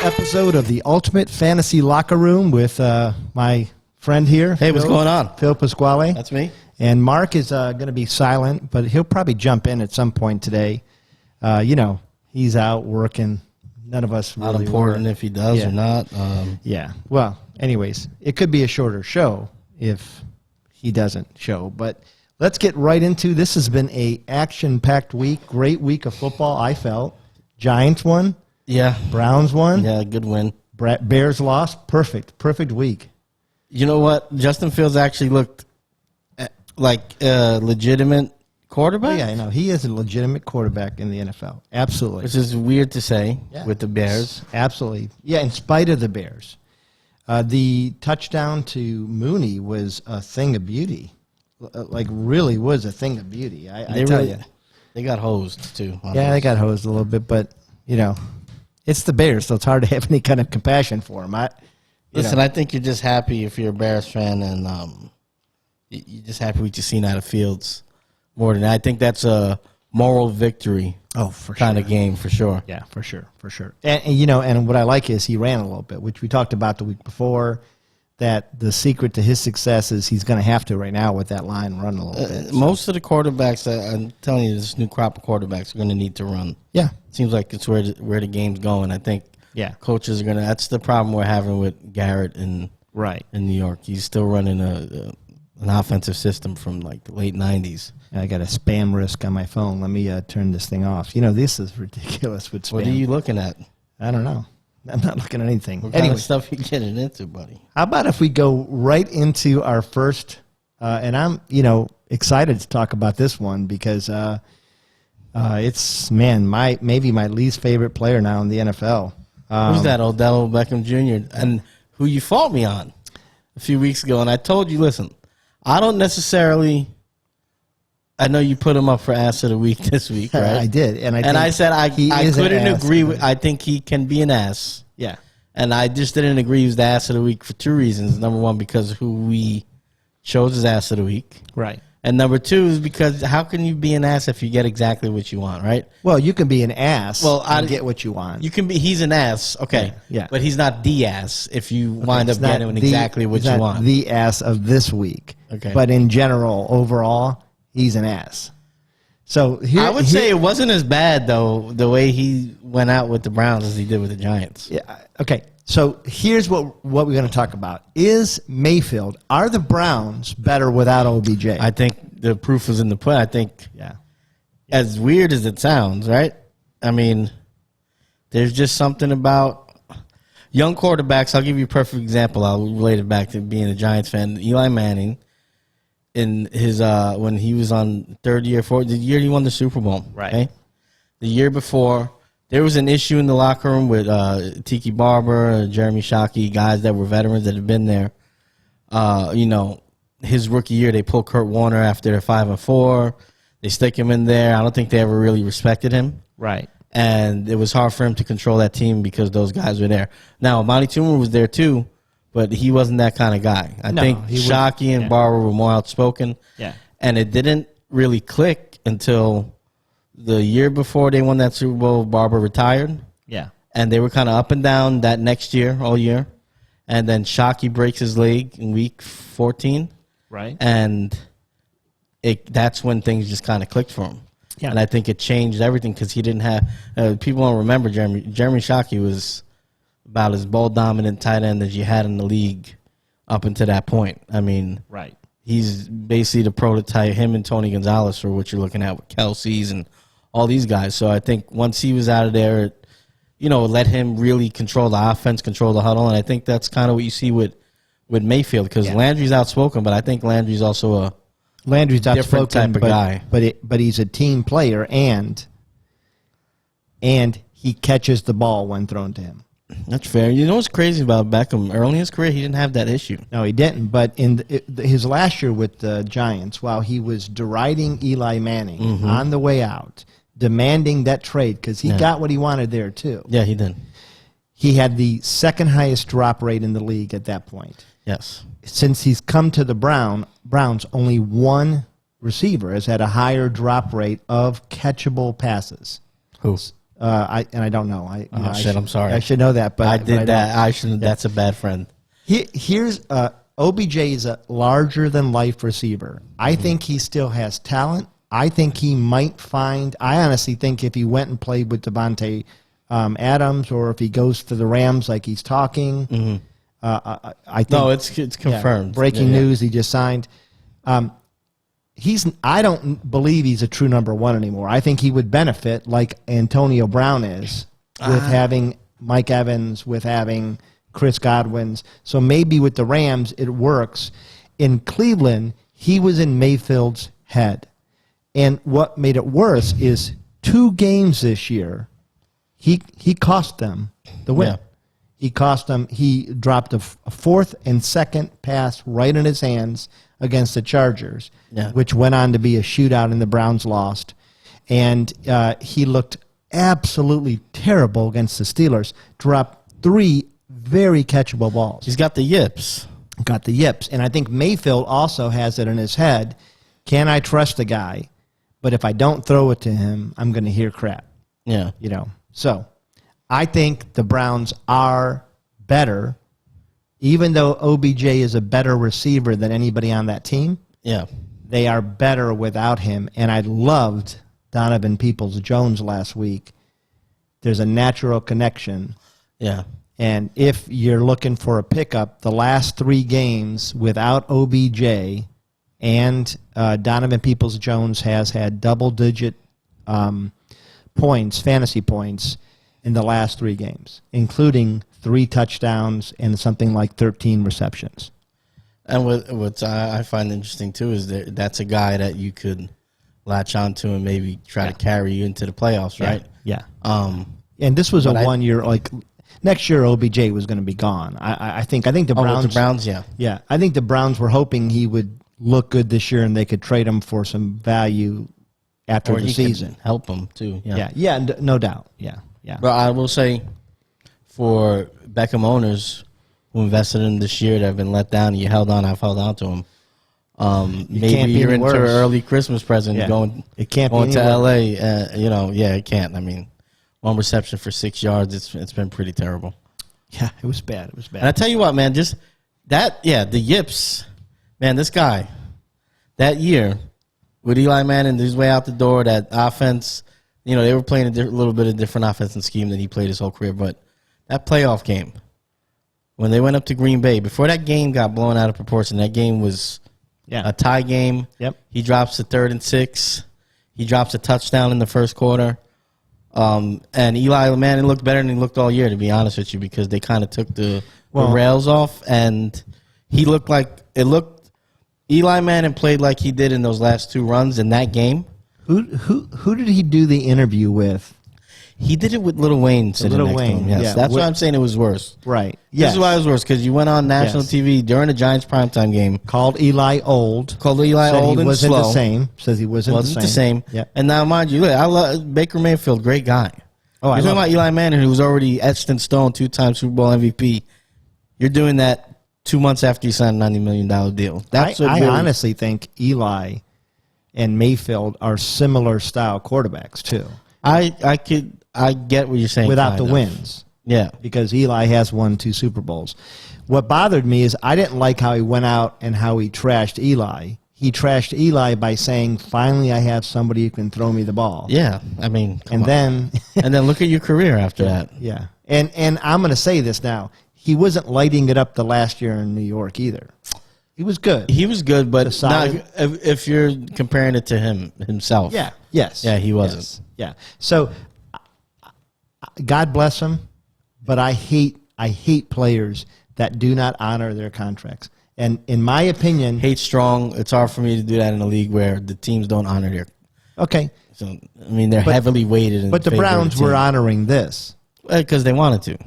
Episode of the Ultimate Fantasy Locker Room with my friend here. Hey, what's going on? Phil Pasquale. That's me. And Mark is going to be silent, but he'll probably jump in at some point today. He's out working. None of us Not really important work. if he does or not. Yeah. Well, anyways, it could be a shorter show if he doesn't show. But let's get right into this. Has been a action-packed week. Great week of football, I felt. Giants won. Yeah. Browns won. Yeah, good win. Bears lost. Perfect week. You know what? Justin Fields actually looked like a legitimate quarterback. Oh, yeah, I know. He is a legitimate quarterback in the NFL. Absolutely. Which is weird to say with the Bears. Absolutely. Yeah, in spite of the Bears. The touchdown to Mooney was a thing of beauty. Like, really was a thing of beauty. I tell you. They got hosed, too. Yeah, they got hosed a little bit, but, it's the Bears, so it's hard to have any kind of compassion for them. Listen, I think you're just happy if you're a Bears fan, and you're just happy what you've seen out of Fields more than I think that's a moral victory. Oh, for kind of game for sure. Yeah, for sure. And what I like is he ran a little bit, which we talked about the week before. That the secret to his success is he's going to have to right now with that line run a little bit. Most of the quarterbacks, I'm telling you, this new crop of quarterbacks are going to need to run. Yeah, seems like it's where the game's going. I think coaches are going to. That's the problem we're having with Garrett in New York. He's still running an offensive system from like the late '90s. I got a spam risk on my phone. Let me turn this thing off. This is ridiculous with spam. What are you looking at? I don't know. I'm not looking at anything. What kind of stuff you getting into, buddy? How about if we go right into our first, and I'm, excited to talk about this one because it's, maybe my least favorite player now in the NFL. Who's that, Odell Beckham Jr., and who you fought me on a few weeks ago, and I told you, listen, I don't necessarily... I know you put him up for ass of the week this week, right? I did, and I said I couldn't agree with. I think he can be an ass. Yeah, and I just didn't agree he was the ass of the week for two reasons. Number one, because who we chose as ass of the week, right? And number two is because how can you be an ass if you get exactly what you want, right? Well, you can be an ass. And get what you want. You can be. He's an ass, okay. Yeah. But he's not the ass if you wind up getting exactly what you want. The ass of this week, okay. But in general, overall. He's an ass. So I would say it wasn't as bad, though, the way he went out with the Browns as he did with the Giants. Yeah. Okay. So here's what we're going to talk about. Are the Browns better without OBJ? I think the proof is in the pudding. I think, as weird as it sounds, right? I mean, there's just something about young quarterbacks. I'll give you a perfect example. I'll relate it back to being a Giants fan. Eli Manning. In his when he was on third year, the year he won the Super Bowl, right? Okay? The year before, there was an issue in the locker room with Tiki Barber, Jeremy Shockey, guys that were veterans that had been there. His rookie year, they pulled Kurt Warner after they're 5-4. They stick him in there. I don't think they ever really respected him, right? And it was hard for him to control that team because those guys were there. Now, Monty Toomer was there too. But he wasn't that kind of guy. I think Shockey and Barber were more outspoken. Yeah. And it didn't really click until the year before they won that Super Bowl, Barber retired. Yeah. And they were kind of up and down that next year, all year. And then Shockey breaks his leg in week 14. Right. And that's when things just kind of clicked for him. Yeah. And I think it changed everything because he didn't have people don't remember Jeremy Shockey was about as ball-dominant tight end as you had in the league up until that point. I mean, right. He's basically the prototype, him and Tony Gonzalez, for what you're looking at with Kelsey's and all these guys. So I think once he was out of there, let him really control the offense, control the huddle, and I think that's kind of what you see with Mayfield because Landry's outspoken, but I think Landry's also a different type of guy. But he's a team player, and he catches the ball when thrown to him. That's fair. You know what's crazy about Beckham? Early in his career, he didn't have that issue. No, he didn't. But in his last year with the Giants, while he was deriding Eli Manning on the way out, demanding that trade because he got what he wanted there too. Yeah, he did. He had the second highest drop rate in the league at that point. Yes. Since he's come to the Browns, only one receiver has had a higher drop rate of catchable passes. Who? I don't know. I'm sorry. I should know that, but I did that. I shouldn't. Yeah. That's a bad friend. Here's OBJ is a larger than life receiver. I think he still has talent. I think he might find. I honestly think if he went and played with Devontae Adams, or if he goes to the Rams like he's talking, I think. No, it's confirmed. Breaking news: he just signed. I don't believe he's a true number one anymore. I think he would benefit like Antonio Brown is with having Mike Evans, with having Chris Godwin's. So maybe with the Rams it works. In Cleveland, he was in Mayfield's head. And what made it worse is 2 games this year, he cost them the win. Yeah. He cost them. He dropped a fourth and second pass right in his hands against the Chargers, which went on to be a shootout, and the Browns lost. And he looked absolutely terrible against the Steelers. Dropped 3 very catchable balls. He's got the yips. Got the yips. And I think Mayfield also has it in his head. Can I trust the guy? But if I don't throw it to him, I'm going to hear crap. Yeah. You know. So I think the Browns are better, even though OBJ is a better receiver than anybody on that team. Yeah. They are better without him. And I loved Donovan Peoples-Jones last week. There's a natural connection. Yeah. And if you're looking for a pickup, the last 3 games without OBJ and Donovan Peoples-Jones has had double-digit points, fantasy points, in the last 3 games, including 3 touchdowns and something like 13 receptions. And what I find interesting, too, is that's a guy that you could latch onto and maybe try to carry you into the playoffs, right? Yeah. And this was a 1 year, like, next year OBJ was going to be gone. I think the Browns. The Browns, yeah. Yeah. I think the Browns were hoping he would look good this year and they could trade him for some value after the season. Help him, too. Yeah, no doubt. Yeah. But I will say, for Beckham owners who invested in this year that have been let down, and you held on, I've held on to them. Maybe you're into an early Christmas present going to L.A. It can't. I mean, 1 reception for 6 yards, it's been pretty terrible. Yeah, it was bad. And I tell you what, man, just that, the yips, man, this guy, that year, with Eli Manning, his way out the door, that offense, they were playing a little bit of different offensive scheme than he played his whole career. But that playoff game, when they went up to Green Bay, before that game got blown out of proportion, that game was a tie game. Yep. He drops a 3rd and 6. He drops a touchdown in the first quarter. And Eli Manning looked better than he looked all year, to be honest with you, because they kind of took the rails off. And he looked like Eli Manning played like he did in those last 2 runs in that game. Who did he do the interview with? He did it with Lil Wayne sitting next to him. Yes, that's why I'm saying it was worse. Right. This is why it was worse, because you went on national TV during the Giants primetime game. Called Eli old. Old and slow. Says he wasn't the same. Yeah. And now, mind you, I love Baker Mayfield, great guy. Oh, You're talking about Eli Manning, who was already etched in stone, 2-time Super Bowl MVP. You're doing that 2 months after you signed a $90 million deal. I honestly think Eli and Mayfield are similar style quarterbacks too. I get what you're saying. Without the wins. Yeah. Because Eli has won 2 Super Bowls. What bothered me is I didn't like how he went out and how he trashed Eli. He trashed Eli by saying, finally I have somebody who can throw me the ball. Yeah. I mean, then look at your career after that. Yeah. And I'm going to say this now. He wasn't lighting it up the last year in New York either. He was good. He was good, but if you're comparing it to himself. Yeah. Yes. Yeah, he wasn't. Yes. Yeah. So God bless him, but I hate players that do not honor their contracts. And in my opinion, hate strong. It's hard for me to do that in a league where the teams don't honor their. Okay. So I mean, they're heavily weighted. But the Browns were honoring this because they wanted to.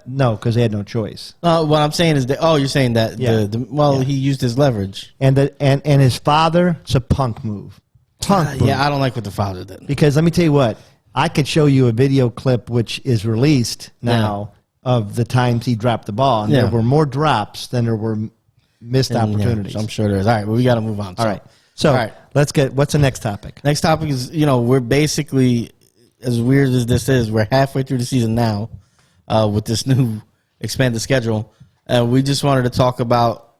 No, because they had no choice. What I'm saying is that. Oh, you're saying that. Yeah. He used his leverage. And his father, it's a punk move. Move. Yeah, I don't like what the father did. Because let me tell you what, I could show you a video clip which is released now of the times he dropped the ball, and there were more drops than there were missed opportunities. Yeah, I'm sure there is. All right, well, we got to move on. All right. So let's get, what's the next topic? Next topic is, we're basically, as weird as this is, we're halfway through the season now with this new expanded schedule. And we just wanted to talk about,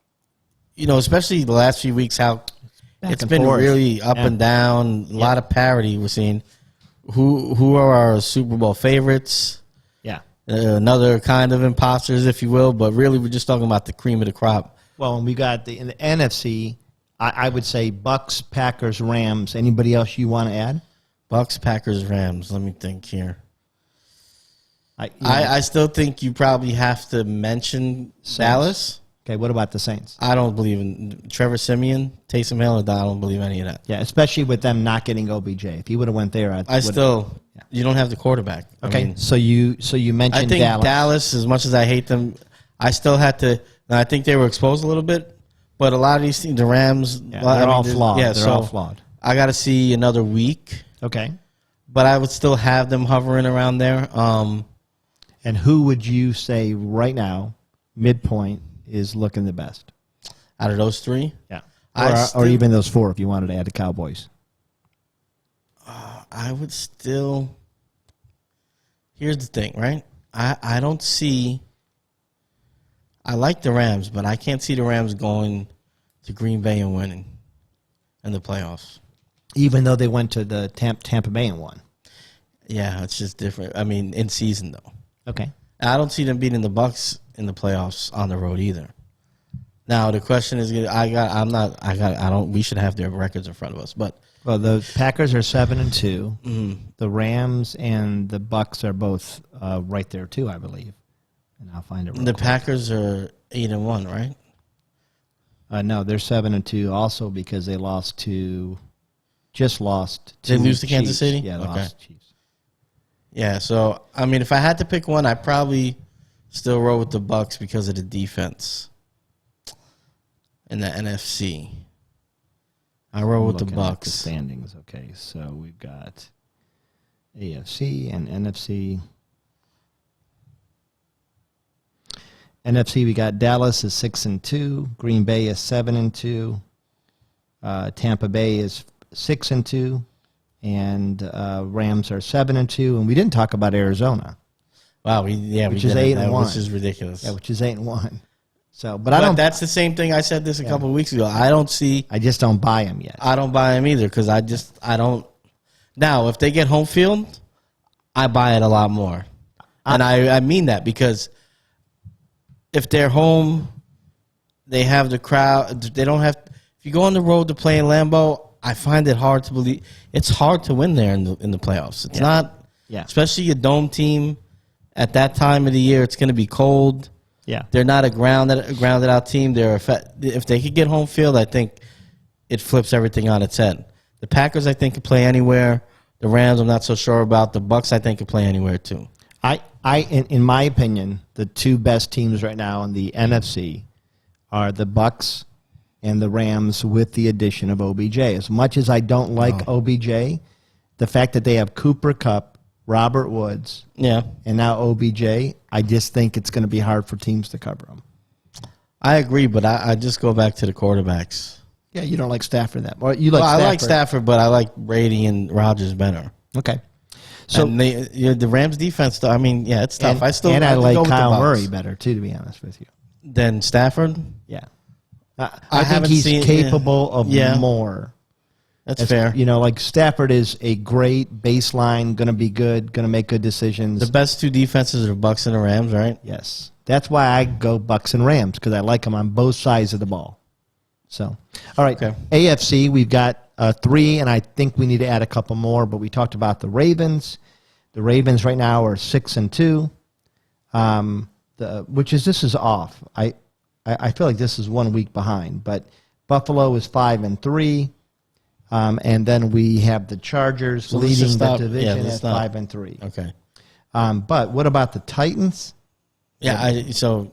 especially the last few weeks, how it's been really up and down, a lot of parity we're seeing. Who are our Super Bowl favorites? Yeah. Another kind of imposters, if you will. But really, we're just talking about the cream of the crop. Well, we got in the NFC, I would say Bucks, Packers, Rams. Anybody else you want to add? Bucks, Packers, Rams. Let me think here. I still think you probably have to mention Dallas. Okay, what about the Saints? I don't believe in Trevor Siemian, Taysom Hill. I don't believe any of that. Yeah, especially with them not getting OBJ. If he would have went there, you don't have the quarterback. Okay, so you mentioned Dallas. I think Dallas, as much as I hate them, I still had to. I think they were exposed a little bit, but a lot of these teams, the Rams, they're all flawed. Yeah, they're all flawed. I got to see another week. Okay, but I would still have them hovering around there. And who would you say right now, midpoint, is looking the best out of those three? Yeah, or even those four if you wanted to add the Cowboys. I would still. Here's the thing, right? I don't see. I like the Rams, but I can't see the Rams going to Green Bay and winning in the playoffs. Even though they went to the Tampa Bay and won. Yeah, it's just different. I mean, in season though. Okay. I don't see them beating the Bucks in the playoffs on the road either. Now the question is, we should have their records in front of us, but the Packers are 7-2. Mm-hmm. The Rams and the Bucks are both right there too, I believe. And I'll find it. The Packers are 8-1, right? No, they're 7-2 also because they lost to They lose to Kansas City? Yeah, they lost to Chiefs. Yeah, so I mean, if I had to pick one, I'd probably still roll with the Bucks because of the defense in the NFC. I roll with the Bucks. The standings, okay. So we've got AFC and NFC. NFC, we got Dallas is 6-2, Green Bay is 7-2, Tampa Bay is 6-2, and Rams are 7-2, and we didn't talk about Arizona. Wow, which is 8-1, which is ridiculous. Yeah, which is 8-1. So, but I don't. That's the same thing I said this a couple of weeks ago. I just don't buy them yet. I don't buy them either because I don't. Now, if they get home field, I buy it a lot more, and I mean that because if they're home, they have the crowd. They don't have. If you go on the road to play in Lambeau, I find it hard to believe. It's hard to win there in the playoffs. It's not. Yeah. Especially a dome team at that time of the year. It's going to be cold. Yeah, they're not a grounded out team. If they could get home field, I think it flips everything on its head. The Packers, I think, could play anywhere. The Rams, I'm not so sure about. The Bucks, I think, could play anywhere too. In my opinion, the two best teams right now in the NFC are the Bucks and the Rams, with the addition of OBJ. As much as I don't like OBJ, the fact that they have Cooper Kupp, Robert Woods, and now OBJ, I just think it's going to be hard for teams to cover them. I agree, but I just go back to the quarterbacks. Yeah, you don't like Stafford that much. Stafford. I like Stafford, but I like Brady and Rodgers better. Okay. So the Rams defense, I mean, yeah, it's tough. I like Kyle Murray better, too, to be honest with you. Than Stafford? Yeah. I think he's capable of more. That's fair. Like Stafford is a great baseline, going to be good, going to make good decisions. The best two defenses are the Bucks and the Rams, right? Yes. That's why I go Bucks and Rams, because I like them on both sides of the ball. So, all right. Okay. AFC, we've got 3, and I think we need to add a couple more, but we talked about the Ravens. The Ravens right now are 6-2, this is off. I feel like this is 1 week behind, but Buffalo is 5-3. And then we have the Chargers leading the division at 5-3. Okay. But what about the Titans? So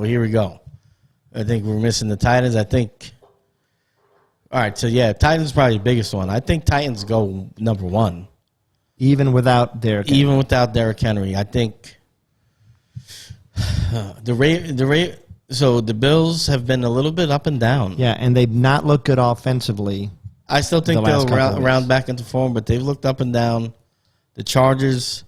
here we go. I think we're missing the Titans. I think. All right, so Titans probably the biggest one. I think Titans go number one, even without Derrick Henry. I think So the Bills have been a little bit up and down. Yeah, and they've not looked good offensively. I still think they'll round back into form, but they've looked up and down. The Chargers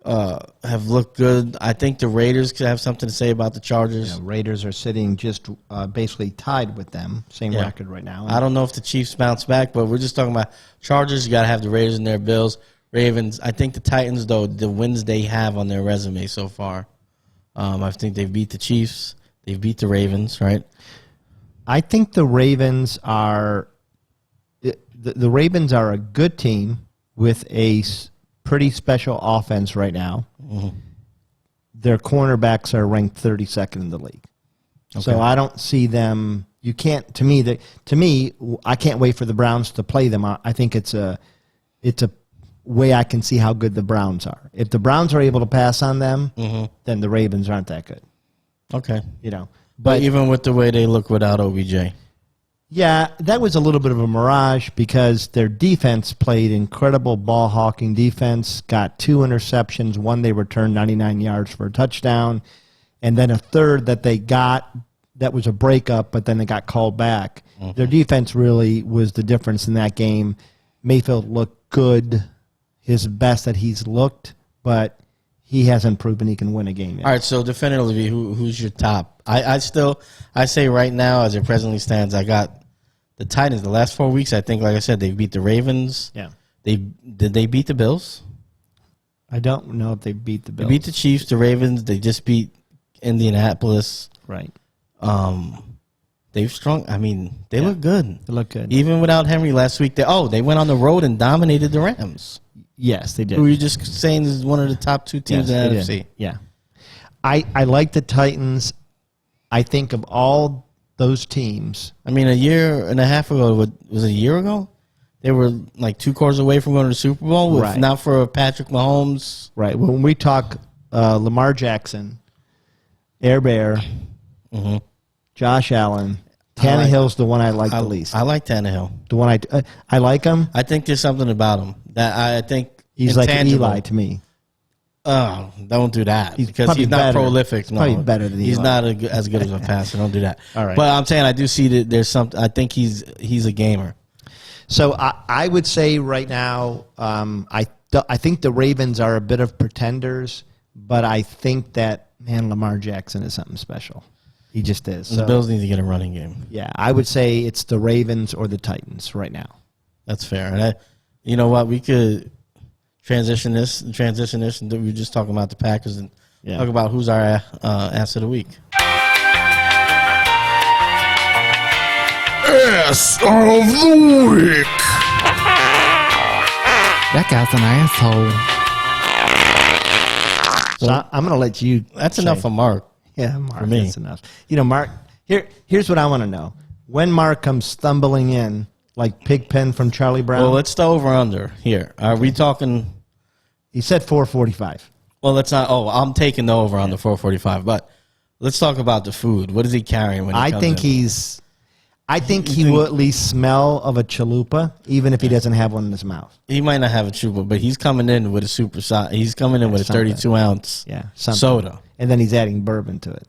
have looked good. I think the Raiders could have something to say about the Chargers. Yeah, Raiders are sitting just basically tied with them, same record right now. I don't know if the Chiefs bounce back, but we're just talking about Chargers. You got to have the Raiders and their Bills. Ravens. I think the Titans, though, the wins they have on their resume so far, I think they've beat the Chiefs. They've beat the Ravens, right? I think the Ravens are the Ravens are a good team with a pretty special offense right now. Mm-hmm. Their cornerbacks are ranked 32nd in the league. Okay. So I don't see them. You can't. To me, I can't wait for the Browns to play them. I think it's a way I can see how good the Browns are. If the Browns are able to pass on them, then the Ravens aren't that good. Okay. But even with the way they look without OBJ. Yeah, that was a little bit of a mirage because their defense played incredible ball-hawking defense, got 2 interceptions, one they returned 99 yards for a touchdown, and then a third that they got that was a breakup, but then they got called back. Mm-hmm. Their defense really was the difference in that game. Mayfield looked good, his best that he's looked, but he hasn't proven he can win a game yet. All right, so definitively, who's your top? I say right now, as it presently stands, I got the Titans. The last 4 weeks, I think, like I said, they beat the Ravens. Yeah. Did they beat the Bills? I don't know if they beat the Bills. They beat the Chiefs, the Ravens. They just beat Indianapolis. Right. They've strung. I mean, they look good. They look good. Even without Henry last week, they went on the road and dominated the Rams. Yes, they did. Who were you just saying is one of the top 2 teams in the NFC? Did. Yeah. I like the Titans. I think of all those teams. I mean, a year and a half ago, was it a year ago? They were like 2 quarters away from going to the Super Bowl, if not for Patrick Mahomes. Right. When we talk Lamar Jackson, Air Bear, Josh Allen, Tannehill's the one I like the least. I like Tannehill. The one I like him. I think there's something about him that I think he's intangible. Like Eli to me. Oh, don't do that because he's not prolific. He's probably better than Eli. He's not as good as a passer. Don't do that. All right. But I'm saying I do see that there's something. I think he's a gamer. So I would say right now, I think the Ravens are a bit of pretenders, but I think that Lamar Jackson is something special. He just is. The Bills need to get a running game. Yeah, I would say it's the Ravens or the Titans right now. That's fair. And you know what? We could transition this, and we were just talking about the Packers and talk about who's our ass of the week. Ass of the week. That guy's an asshole. So I'm going to let you. That's enough for Mark. Yeah, Mark, for me. That's enough. Mark, here's what I want to know. When Mark comes stumbling in, like Pigpen from Charlie Brown. Well, let's go over under here. Are we talking? He said 445. Well, let's not. Oh, I'm taking the over on the 445. But let's talk about the food. What is he carrying when he comes in? I think he will at least smell of a chalupa, even if he doesn't have one in his mouth. He might not have a chalupa, but he's coming in with a super size. He's coming in with a 32-ounce soda. And then he's adding bourbon to it.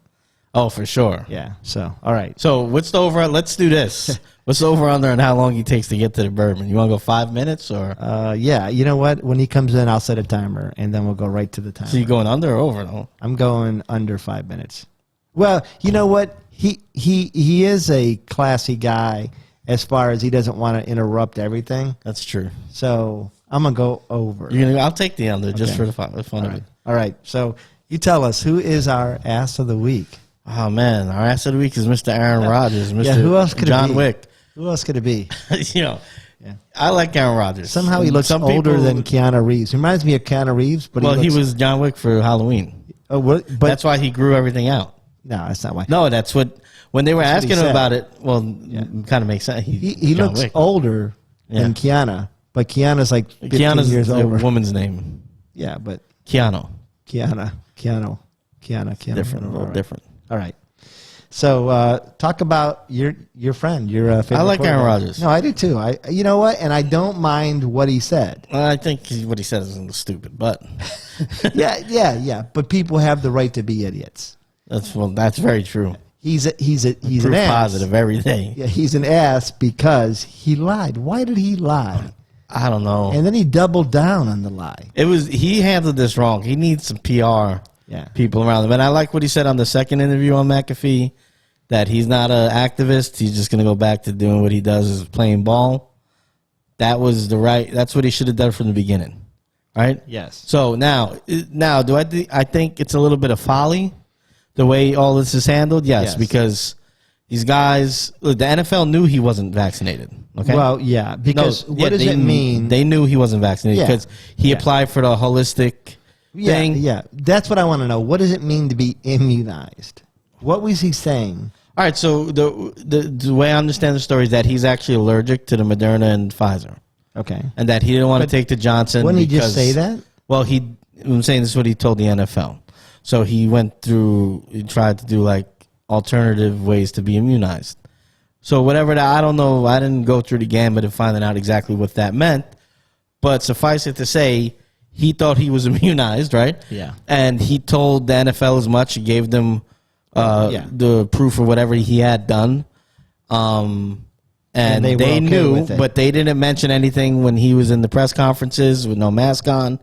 Oh, for sure. Yeah. So, all right. So, what's the over? Let's do this. What's the over under and how long he takes to get to the bourbon? You want to go 5 minutes or? Yeah. You know what? When he comes in, I'll set a timer, and then we'll go right to the timer. So you going under or over? No? I'm going under 5 minutes. Well, you know what? He is a classy guy as far as he doesn't want to interrupt everything. That's true. So I'm gonna go over. I'll take the under just for the fun of it. All right. So you tell us, who is our ass of the week? Oh man, our ass of the week is Mr. Aaron Rodgers. Mr. Who else could John it be? Wick. Who else could it be? I like Aaron Rodgers. Somehow he looks older than Keanu Reeves. He reminds me of Keanu Reeves, but he was John Wick for Halloween. Oh, but that's why he grew everything out. No, that's not why. No, that's what. When they were asking him about it, it kind of makes sense. He looks older than Keanu, but Keanu's like 15 years older. Keanu's a woman's name. Yeah, but Keanu. Kiana. Different, a little different. All right. So talk about your friend, your favorite. I like Aaron Rodgers. No, I do too. You know what? And I don't mind what he said. I think what he said is a little stupid, but yeah. But people have the right to be idiots. that's very true. He's Proof an ass. positive every day. Yeah, he's an ass because he lied. Why did he lie? I don't know. And then he doubled down on the lie. He handled this wrong. He needs some PR people around him. And I like what he said on the second interview on McAfee, that he's not an activist. He's just going to go back to doing what he does, is playing ball. That's what he should have done from the beginning. Right? Yes. So now I think it's a little bit of folly the way all this is handled. Yes. Because these guys, look, the NFL knew he wasn't vaccinated. Okay. Well, yeah, because what does it mean? They knew he wasn't vaccinated because he applied for the holistic thing. Yeah, that's what I want to know. What does it mean to be immunized? What was he saying? All right, so the way I understand the story is that he's actually allergic to the Moderna and Pfizer. Okay. And that he didn't want to take the Johnson. Wouldn't he just say that? Well, I'm saying this is what he told the NFL. So he tried to do like alternative ways to be immunized. So whatever I don't know, I didn't go through the gambit of finding out exactly what that meant. But suffice it to say, he thought he was immunized, right? Yeah. And he told the NFL as much. He gave them the proof of whatever he had done. And they okay knew, but they didn't mention anything when he was in the press conferences with no mask on,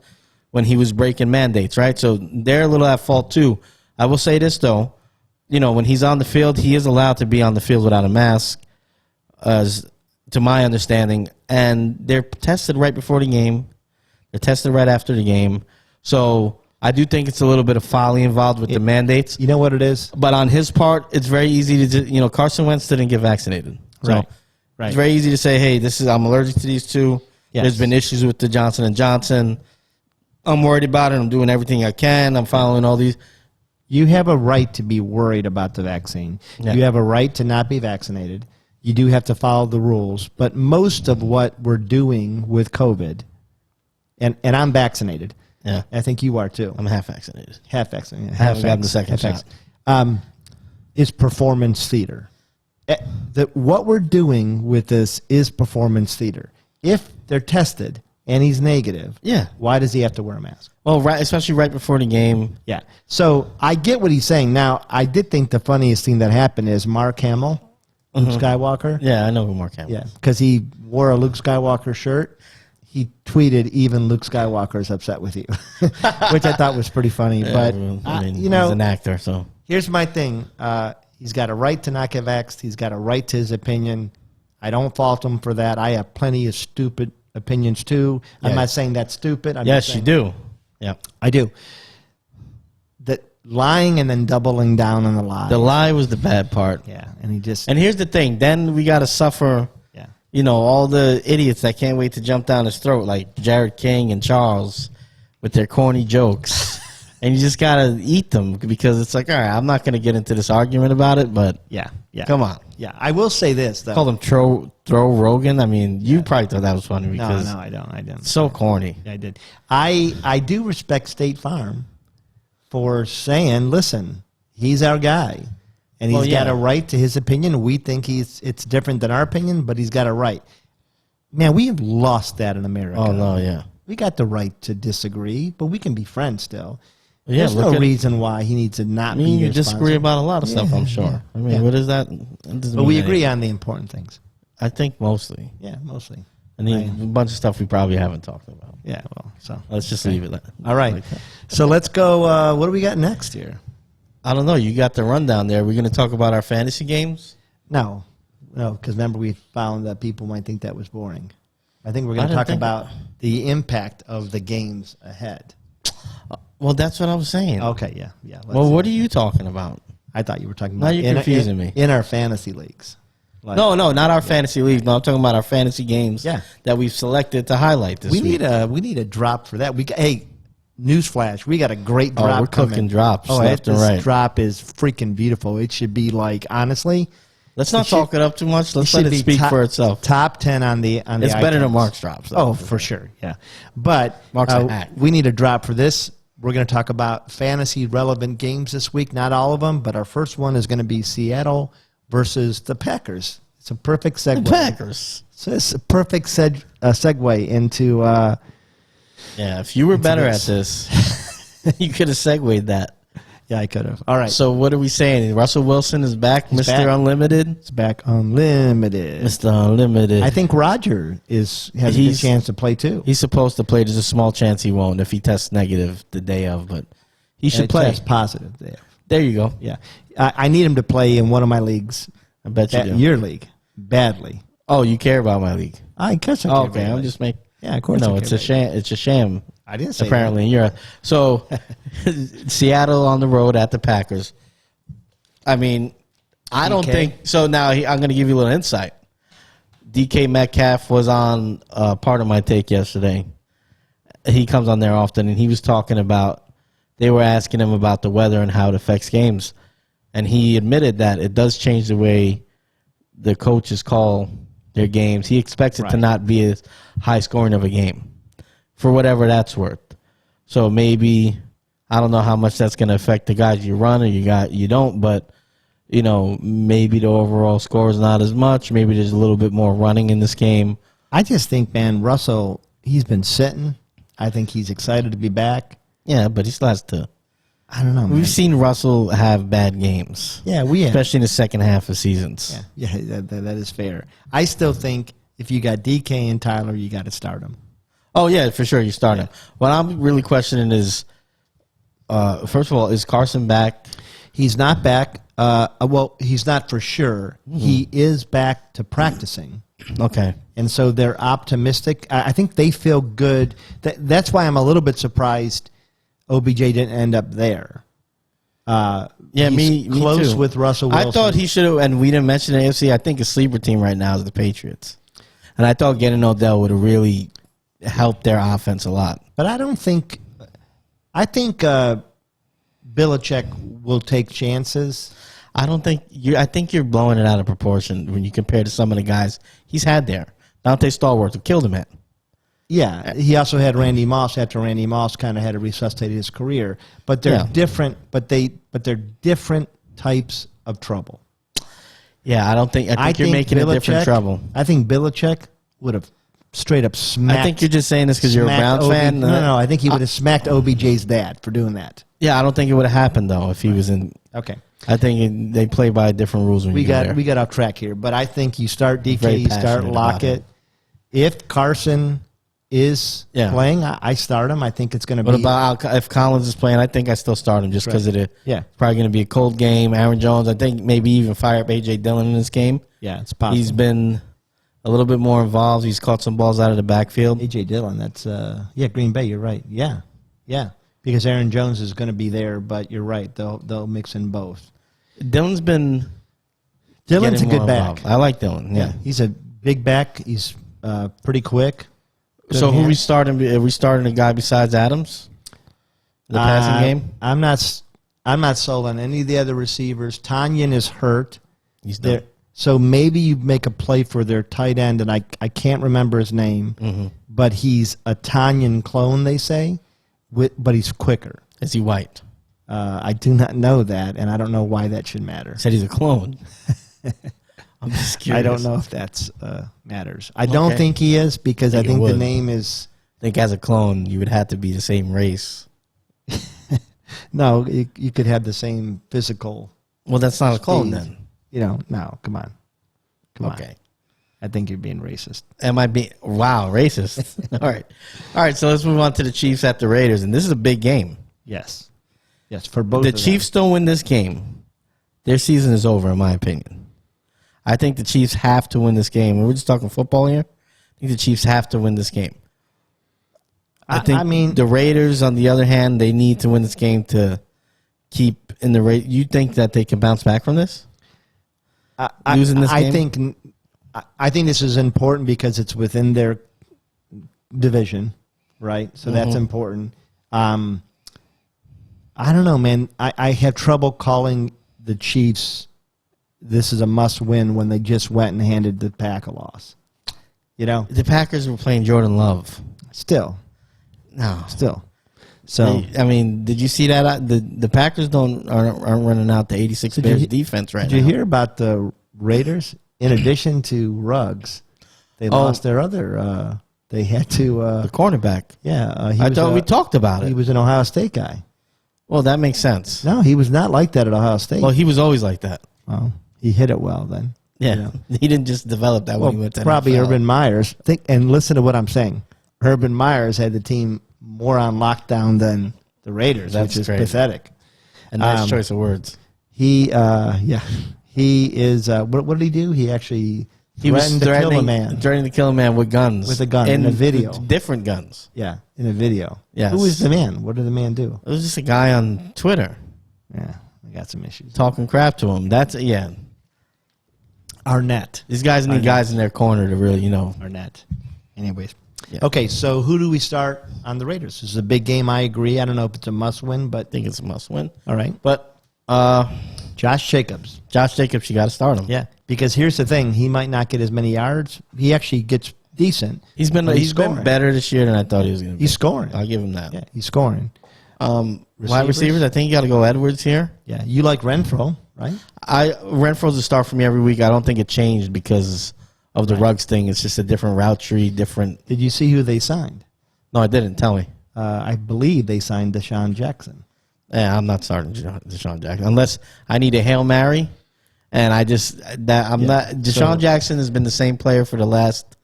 when he was breaking mandates, right? So they're a little at fault too. I will say this though, when he's on the field, he is allowed to be on the field without a mask, as to my understanding. And they're tested right before the game. They're tested right after the game. So I do think it's a little bit of folly involved with the mandates. You know what it is? But on his part, it's very easy to Carson Wentz didn't get vaccinated. So right. It's very easy to say, hey, I'm allergic to these two. Yes. There's been issues with the Johnson & Johnson. I'm worried about it. I'm doing everything I can. I'm following all these. You have a right to be worried about the vaccine. Yeah. You have a right to not be vaccinated. You do have to follow the rules. But most of what we're doing with COVID, and I'm vaccinated. Yeah. I think you are too. I'm half vaccinated. Half vaccinated. I haven't gotten the second shot. Is performance theater. What we're doing with this is performance theater. If they're tested and he's negative, why does he have to wear a mask? Well, especially right before the game. Yeah. So I get what he's saying. Now, I did think the funniest thing that happened is Mark Hamill, Luke Skywalker. Yeah, I know who Mark Hamill is. Yeah, because he wore a Luke Skywalker shirt. He tweeted, even Luke Skywalker is upset with you, which I thought was pretty funny. Yeah, but, he's an actor, so. Here's my thing. He's got a right to not get vaxxed. He's got a right to his opinion. I don't fault him for that. I have plenty of stupid opinions, too. Yeah. I'm not saying that's stupid. Yes, you do. Yeah, I do. That lying and then doubling down on the lie. The lie was the bad part. Yeah, and he just. And here's the thing. Then we got to suffer. Yeah. All the idiots that can't wait to jump down his throat, like Jared King and Charles, with their corny jokes. And you just got to eat them because it's like, all right, I'm not going to get into this argument about it, but yeah, come on. Yeah, I will say this, though. Call them throw Rogan. I mean, you probably thought that was funny because no, I didn't. It's so corny. I did. I do respect State Farm for saying, listen, he's our guy, and he's got a right to his opinion. We think it's different than our opinion, but he's got a right. Man, we have lost that in America. Oh, no, yeah. We got the right to disagree, but we can be friends still. Yeah, there's no reason why he needs to not be you disagree about a lot of stuff, I'm sure. Yeah, I mean, what is that? But we agree on the important things. I think mostly. Yeah, mostly. And a bunch of stuff we probably haven't talked about. Yeah, well, so. Let's just leave it. All right. Like so let's go. What do we got next here? I don't know. You got the rundown there. We're going to talk about our fantasy games? No, because remember we found that people might think that was boring. I think we're going to talk about the impact of the games ahead. Well, that's what I was saying. Okay, yeah. Well, what are you talking about? I thought you were talking about. Now you're confusing me. In our fantasy leagues. Like, no, not our fantasy leagues. No, I'm talking about our fantasy games. That we've selected to highlight this week. We need a drop for that. Hey, newsflash, we got a great drop. We're cooking drops left and right. This drop is freaking beautiful. It should be like, honestly. Let's not talk it up too much. Let's let it speak for itself. Top 10 on the It's better than Mark's drops. Oh, for sure. Yeah. But Mark's a hack. We need a drop for this. we're going to talk about fantasy relevant games this week. Not all of them, but our first one is going to be Seattle versus the Packers. It's a perfect segue. The Packers. So it's a perfect segue into. Yeah, if you were better at this, you could have segued that. Yeah, I could have. All right. So what are we saying? Russell Wilson is back, Mr. back. Unlimited? It's back unlimited. Mr. Unlimited. I think Roger has a good chance to play too. He's supposed to play. There's a small chance he won't if he tests negative the day of, but he should play. Test positive there. There you go. Yeah. I need him to play in one of my leagues. I bet you do. Your league. Badly. Oh, you care about my league? I guess I care. Oh, okay, I'm just making. Yeah, of course. No, it's a sham. It's a sham. I didn't say apparently. So Seattle on the road at the Packers. I mean, I don't think so. Now I'm going to give you a little insight. DK Metcalf was on part of my take yesterday. He comes on there often, and he was talking about. They were asking him about the weather and how it affects games, and he admitted that it does change the way the coaches call their games. He expects it to not be as high scoring of a game, for whatever that's worth. So maybe I don't know how much that's going to affect the guys you run or you don't, but maybe the overall score is not as much. Maybe there's a little bit more running in this game. I just think, man, Russell, he's been sitting. I think he's excited to be back. Yeah, but he still has to. I don't know, man. We've seen Russell have bad games. Yeah, we have. Especially in the second half of seasons. Yeah, that is fair. I still think if you got DK and Tyler, you got to start them. Oh, yeah, for sure, you start him. What I'm really questioning is, first of all, is Carson back? He's not back. Well, he's not for sure. Mm-hmm. He is back to practicing. Okay. And so they're optimistic. I think they feel good. That's why I'm a little bit surprised OBJ didn't end up there. Yeah, me close too. With Russell Wilson. I thought he should have, and we didn't mention the AFC. I think a sleeper team right now is the Patriots. And I thought getting Odell would have really helped their offense a lot. But I think Belichick will take chances. I think you're blowing it out of proportion when you compare to some of the guys he's had there. Dante Stallworth, who killed him at. Yeah, he also had Randy Moss after Randy Moss kind of had to resuscitate his career. But they're different. But they're different types of trouble. Yeah, I think you're making a different trouble. I think Belichick would have straight up smacked. I think you're just saying this because you're a Browns fan. No. I think he would have smacked OBJ's dad for doing that. Yeah, I don't think it would have happened though if he was in. Okay. I think they play by different rules when we got off track here, but I think you start DK, you start Lockett. If Carson is playing, I start him. I think it's going to be. What about if Collins is playing? I think I still start him just because of it. Yeah, it's probably going to be a cold game. Aaron Jones, I think maybe even fire up AJ Dillon in this game. Yeah, it's possible. He's been a little bit more involved. He's caught some balls out of the backfield. AJ Dillon, that's Green Bay. You're right. Yeah, because Aaron Jones is going to be there, but you're right. They'll mix in both. Dillon's a good back. I like Dillon. Yeah, he's a big back. He's pretty quick. So who we starting? Are we starting a guy besides Adams? The passing game. I'm not sold on any of the other receivers. Tanyan is hurt. He's there. So maybe you make a play for their tight end, and I can't remember his name, but he's a Tanyan clone, they say, but he's quicker. Is he white? I do not know that, and I don't know why that should matter. Said he's a clone. I'm just curious. I don't know if that's matters. I don't think he is because I think the name is. I think as a clone, you would have to be the same race. No, you could have the same physical. Well, that's not a clone then. No, come on. Okay. I think you're being racist. Am I being racist? All right. So let's move on to the Chiefs at the Raiders, and this is a big game. Yes, for both. The Chiefs don't win this game, their season is over, in my opinion. I think the Chiefs have to win this game. We're just talking football here. I think the Chiefs have to win this game. I mean, the Raiders, on the other hand, they need to win this game to keep in the race. You think that they can bounce back from this? Losing this game? I think this is important because it's within their division, right? So that's important. I don't know, man. I have trouble calling the Chiefs. This is a must-win when they just went and handed the Pack a loss. The Packers were playing Jordan Love. Still. No. Still. So I mean, did you see that? The Packers aren't running out the 86 Bears defense right now. Did you hear about the Raiders? In addition to Ruggs, they lost their other. They had to the cornerback. Yeah, I thought we talked about it. He was an Ohio State guy. Well, that makes sense. No, he was not like that at Ohio State. Well, he was always like that. Well, he hit it well then. Yeah, You know. he didn't just develop that when he went to probably NFL. Urban Myers. And listen to what I'm saying. Urban Myers had the team more on lockdown than the Raiders, That's which is crazy. pathetic. A nice choice of words. He is. What did he do? He actually Was threatened to kill a man. Threatening to kill a man with guns. With a gun in a video. Different guns. Yeah, in a video. Yes. Who was the man? What did the man do? It was just a guy on Twitter Yeah, we got some issues. talking crap to him. That's Arnett. These guys need guys in their corner to really, Arnett. Anyways. Yeah. Okay, so who do we start on the Raiders? This is a big game, I agree. I don't know if it's a must-win, but I think it's a must-win. all right. But Josh Jacobs. Josh Jacobs, you got to start him. Yeah, because here's the thing. He might not get as many yards. He actually gets decent. He's been scoring. better this year than I thought he was going to be. He's scoring. I'll give him that. Yeah, he's scoring. Wide receivers, I think you got to go Edwards here. Yeah, you like Renfro, right? Renfro's a start for me every week. I don't think it changed because of the Ruggs thing. It's just a different route tree, different. Did you see who they signed? No, I didn't. Tell me. I believe they signed Deshaun Jackson. Yeah, I'm not starting Deshaun Jackson unless I need a Hail Mary, and not. Deshaun Jackson has been the same player for the last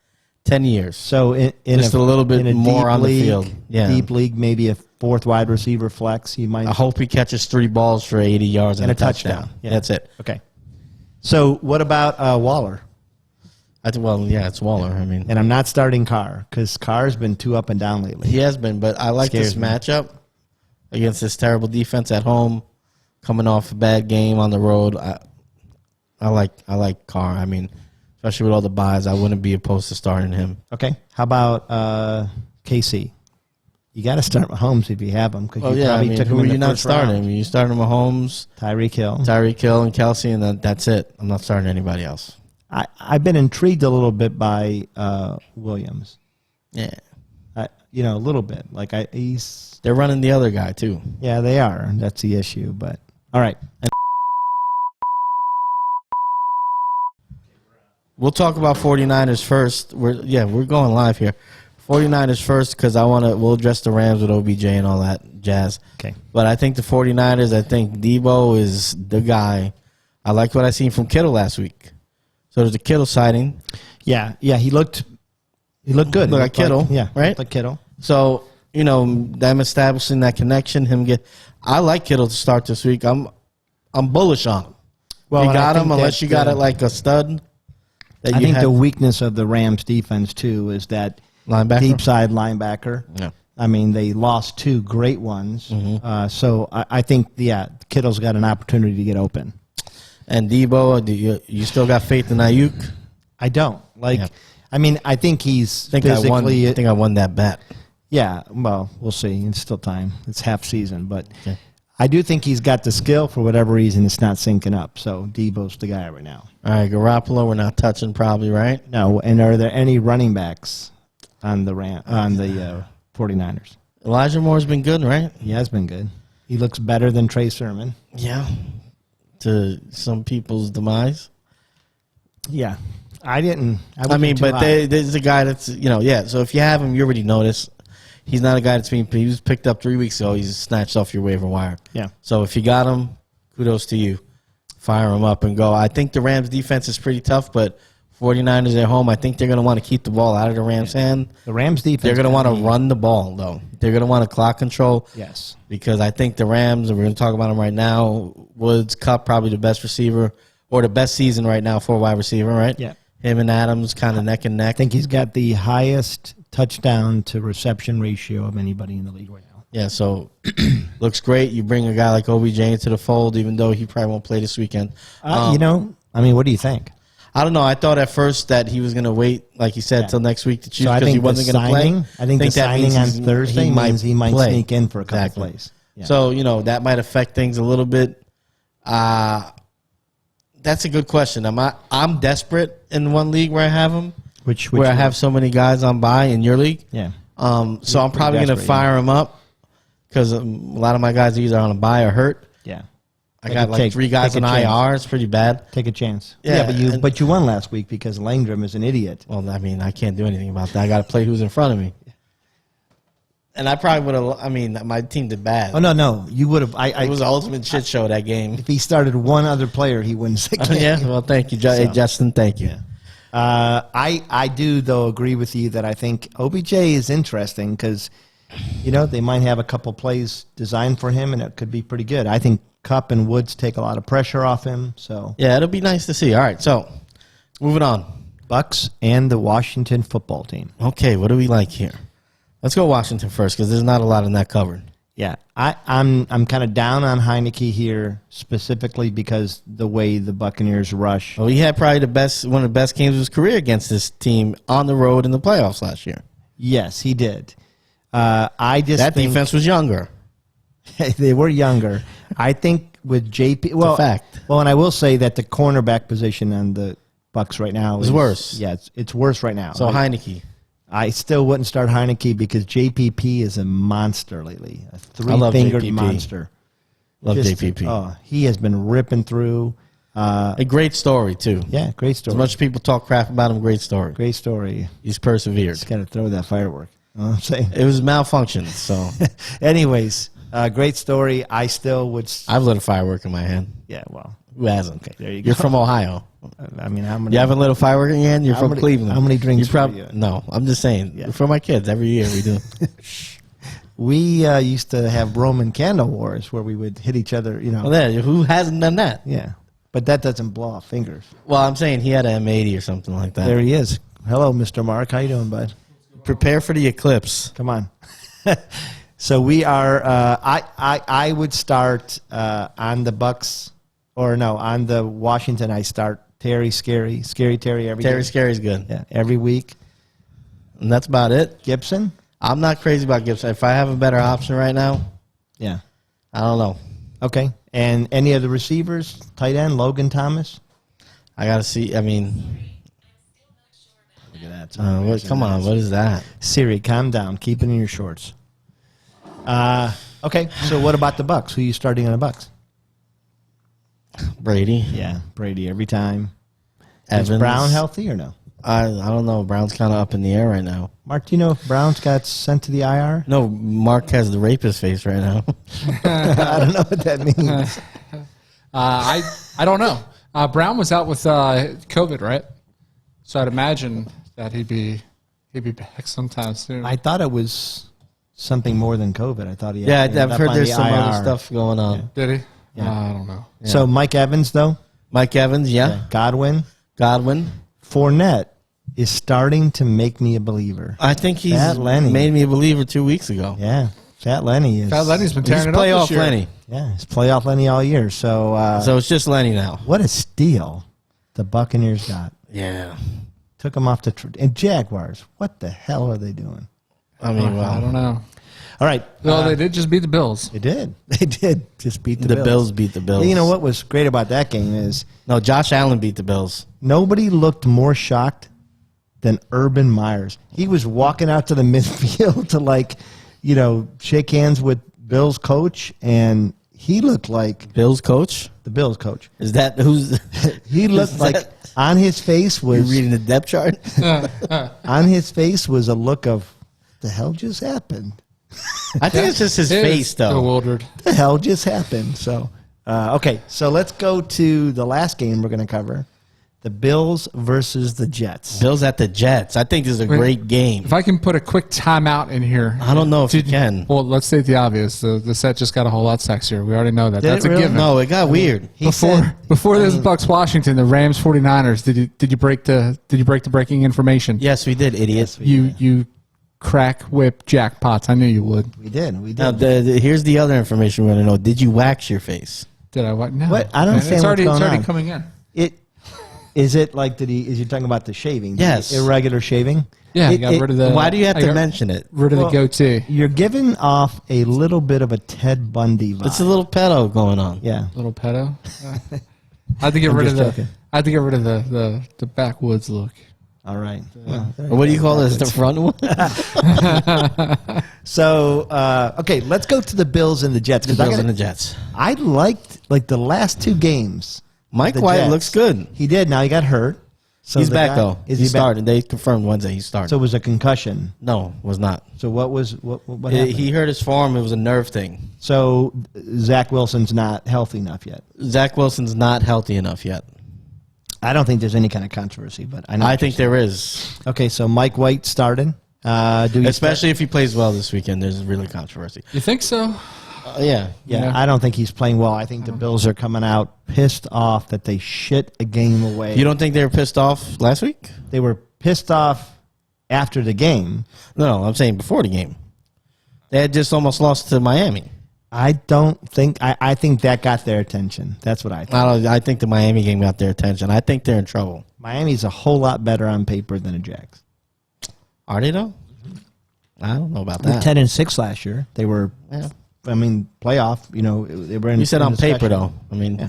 10 years. So in Just a little bit more on the field. Yeah. Deep league, maybe a fourth wide receiver flex. He might. I hope he catches 3 balls for 80 yards and a touchdown. Yeah. That's it. Okay. So what about Waller? It's Waller. I mean, And I'm not starting Carr because Carr's been too up and down lately. he has been, but I like Scares this me. matchup against this terrible defense at home, coming off a bad game on the road. I like Carr. I mean, especially with all the buys, I wouldn't be opposed to starting him. Okay. How about KC? You got to start Mahomes if you have him because you probably took him who are in the you not first starting? round. You starting Mahomes, Tyreek Hill. Tyreek Hill, and Kelsey, and that's it. I'm not starting anybody else. I've been intrigued a little bit by Williams. Yeah, A little bit. Like he's. they're running the other guy too. Yeah, they are. That's the issue. But all right. We'll talk about 49ers first. We're going live here. 49ers first because we'll address the Rams with OBJ and all that jazz. Okay. But I think the 49ers, I think Debo is the guy. I like what I seen from Kittle last week. So there's a Kittle sighting. Yeah. He looked good. Looked like Kittle, right? Like Kittle. So, them establishing that connection, I like Kittle to start this week. I'm bullish on him. Well, you and I got him think unless that, you got it like a stud. I think the weakness of the Rams defense too is that linebacker? deep side linebacker. Yeah. I mean, they lost 2 great ones. So I think, Kittle's got an opportunity to get open. And Debo, you still got faith in Ayuk? I don't. I think he's I physically. I think I won that bet. Yeah, well, we'll see. It's still time. It's half season. But I do think he's got the skill. For whatever reason, it's not syncing up. So Debo's the guy right now. All right, Garoppolo, we're not touching probably, right? No, and are there any running backs on the 49ers? Elijah Moore's been good, right? He has been good. He looks better than Trey Sermon. Yeah. To some people's demise. Yeah. I didn't. There's a guy that's, so if you have him, you already notice. He's not a guy he was picked up 3 weeks ago. He's snatched off your waiver wire. Yeah. So if you got him, kudos to you. Fire him up and go. I think the Rams defense is pretty tough, but 49ers at home, I think they're going to want to keep the ball out of the Rams' hand. The Rams defense. They're going to want to run the ball, though. They're going to want to clock control. Yes. Because I think the Rams, and we're going to talk about them right now, Woods, Kupp, probably the best receiver, or the best season right now for a wide receiver, right? Yeah. Him and Adams kind of neck and neck. I think he's got the highest touchdown to reception ratio of anybody in the league right now. Yeah, so looks great. You bring a guy like OBJ into the fold, even though he probably won't play this weekend. What do you think? I don't know. I thought at first that he was going to wait, like he said, till next week to choose So I because he think wasn't going to play. I think the that signing means on he's- Thursday means he might play. sneak in for a couple Exactly. plays. Yeah. So, that might affect things a little bit. That's a good question. I'm desperate in one league where I have him, Which where I league? have so many guys on bye in your league. Yeah. So I'm probably going to desperate, fire him up because a lot of my guys are either on a bye or hurt. Yeah. I got like 3 guys on IR. It's pretty bad. Take a chance. Yeah, but you won last week because Langdrum is an idiot. Well, I mean, I can't do anything about that. I got to play who's in front of me. And I probably would have. I mean, my team did bad. Oh no, you would have. It was an ultimate shit show that game. If he started one other player, he wins the game. Yeah. Well, thank you, Justin. Thank you. Yeah. I do though agree with you that I think OBJ is interesting because, they might have a couple plays designed for him and it could be pretty good. I think Kupp and Woods take a lot of pressure off him. So yeah, it'll be nice to see. All right, so moving on. Bucks and the Washington football team. Okay, what do we like here? Let's go Washington first because there's not a lot in that covered. Yeah, I'm kind of down on Heineke here specifically because the way the Buccaneers rush. Well, he had probably one of the best games of his career against this team on the road in the playoffs last year. Yes, he did. I just that think defense was younger. They were younger. I think with JP. Well, fact. Well, and I will say that the cornerback position on the Bucks right now is worse. Yeah, it's worse right now. So Heineke. I still wouldn't start Heineke because JPP is a monster lately. A 3-fingered monster. Love JPP. Oh, he has been ripping through. A great story, too. Yeah, great story. As much as people talk crap about him, great story. Great story. He's persevered. Just got to throw that firework. You know what I'm saying? It was malfunctioned, so. Anyways, great story. I still would. I've lit a firework in my hand. Yeah, well. Who hasn't? Okay, there you go. You're from Ohio. I mean, how many? You haven't lit a firework in your hand? You're from Cleveland. How many drinks? No, I'm just saying. Yeah. For my kids, every year we do. We used to have Roman candle wars where we would hit each other, Well, there, who hasn't done that? Yeah. But that doesn't blow off fingers. Well, I'm saying he had an M80 or something like that. There he is. Hello, Mr. Mark. How you doing, bud? Prepare for the eclipse. Come on. So we are. I would start on the Bucks, or no, on the Washington. I start Terry Scary Terry every. Terry Scary's good. Yeah, every week. And that's about it. Gibson. I'm not crazy about Gibson. If I have a better option right now, yeah, I don't know. Okay, and any of the receivers, tight end Logan Thomas. I gotta see. I mean. Look at that. Come on, what is that? Siri, calm down. Keep it in your shorts. Okay, so what about the Bucks? Who are you starting on the Bucks? Brady. Yeah, Brady every time. Evans. Is Brown healthy or no? I don't know. Brown's kind of up in the air right now. Mark, do you know if Brown's got sent to the IR? No, Mark has the rapist face right now. I don't know what that means. I don't know. Brown was out with COVID, right? So I'd imagine that he'd be back sometime soon. I thought it was something more than COVID. I thought he yeah, ended I've up heard on there's the some IR. other stuff going on. Yeah. Did he? Yeah. I don't know. Yeah. So Mike Evans, though? Mike Evans, yeah. Godwin. Fournette is starting to make me a believer. I think he's Fat Lenny. made me a believer 2 weeks ago. Yeah, Fat Lenny is. Fat Lenny's been tearing He's it up playoff this year. Lenny. Yeah, he's playoff Lenny all year. So So it's just Lenny now. what a steal the Buccaneers got. Yeah. Took him off the and Jaguars. What the hell are they doing? I mean, well, I don't know. All right. Well, they did just beat the Bills. They did. They did just beat the the Bills. Bills beat the Bills. You know what was great about that game is No, Josh Allen beat the Bills. nobody looked more shocked than Urban Myers. He was walking out to the midfield to shake hands with Bill's coach, and he looked like Bills coach? the Bills coach. Is that who's He looked Is like that- on his face you was reading the depth chart? on his face was a look of the hell just happened. I think it's just his It face is though. bewildered. The hell just happened. So okay, so let's go to the last game we're going to cover. The Bills versus the Jets. Bills at the Jets. I think this is a great game. If I can put a quick timeout in here. I don't know if you can. Well, let's state the obvious. The set just got a whole lot sexier. We already know that. Did That's it a really? given. No, it got weird. He Before said- this Bucks Washington, the Rams 49ers. Did you break the breaking information? Yes, we did, idiot. You crack whip jackpots. I knew you would. We did. Now, here's the other information we want to know. Did you wax your face? Did I what? No. What? I don't understand It's already what's going on. coming in. Is it like is you talking about the shaving? Yes. Irregular shaving? Yeah, you got rid of the. Why do you have I to got mention it? rid of Well, the goatee? You're giving off a little bit of a Ted Bundy vibe. It's a little pedo going on. Yeah. Little pedo. I had to get I'm rid of just the. joking. I had to get rid of the backwoods look. All right. What do you call this? The front one? So, okay, let's go to the Bills and the Jets. The Bills and the Jets. I liked the last two games. Mike the White Jets. looks good. He did. Now he got hurt. So He's the back guy- though. Is He he back? started. They confirmed Wednesday he started. So it was a concussion. No, was not. So what happened? He hurt his forearm. It was a nerve thing. So Zach Wilson's not healthy enough yet. Zach Wilson's not healthy enough yet. I don't think there's any kind of controversy, but I know. I think there is. Okay, so Mike White started. Do you Especially if he plays well this weekend, there's really controversy. You think so? Yeah. Yeah, I don't think he's playing well. I think the Bills are coming out pissed off that they shit a game away. You don't think they were pissed off last week? They were pissed off after the game. No, I'm saying before the game. They had just almost lost to Miami. I don't think. I think that got their attention. That's what I think. I think the Miami game got their attention. I think they're in trouble. Miami's a whole lot better on paper than the Jags. Are they though? I don't know about They were that. 10-6 last year. They were. Yeah. I mean, playoff. You know, they were in. You said in on paper discussion. though. I mean, Yeah.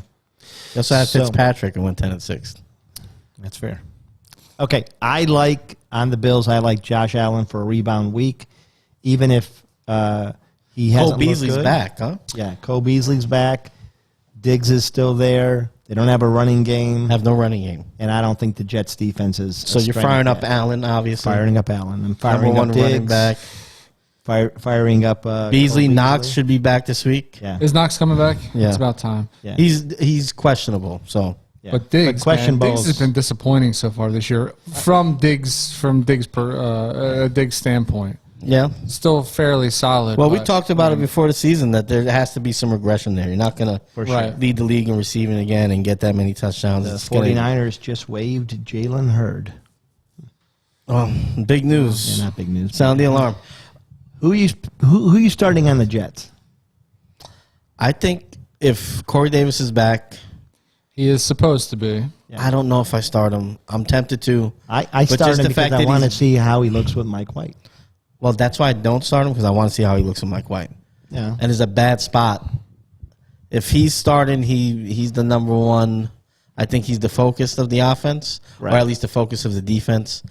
they also had So- Fitzpatrick and went 10-6. That's fair. Okay, I like on the Bills. I like Josh Allen for a rebound week, even if he hasn't Cole Beasley's looked good. back, huh? Yeah, Cole Beasley's back. Diggs is still there. They don't have a running game, Have no running game. and I don't think the Jets' defense is. So you're firing up Allen, obviously. Firing up Allen. I'm Number firing one up running Diggs. back. Firing up Beasley, Cole Knox should be back this week. Yeah, Is Knox coming back? Yeah. It's about time. yeah. He's questionable. So yeah. But Diggs, questionable. Diggs has been disappointing so far this year from Diggs' standpoint. yeah. Still fairly solid. Well, we but, talked about it before the season that there has to be some regression there. You're not going For to sure. lead the league in receiving again and get that many touchdowns. The It's gonna- 49ers just waived Jalen Hurd. Oh, big news. Yeah, not big news. Sound the alarm. Who you starting on the Jets? I think if Corey Davis is back, He is supposed to be. Yeah. I don't know if I start him. I'm tempted to. I But started just him the because fact I that want to he's- see how he looks with Mike White. Well, that's why I don't start him because I want to see how he looks with Mike White. Yeah. And it's a bad spot. If he's starting, he's the number one. I think he's the focus of the offense, Right. or at least the focus of the defense.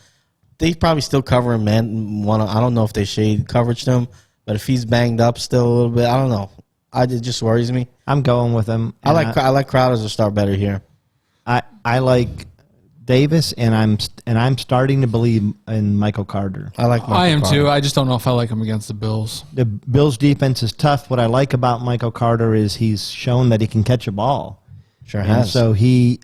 They probably still cover him, man. I don't know if they shade coverage to him, but if he's banged up still a little bit, I don't know. It just worries me. I'm going with him. I like Crowder to start better here. I like Davis, and I'm starting to believe in Michael Carter. I like. I am Michael too. Carter. I just don't know if I like him against the Bills. The Bills' defense is tough. What I like about Michael Carter is he's shown that he can catch a ball. Sure And has. so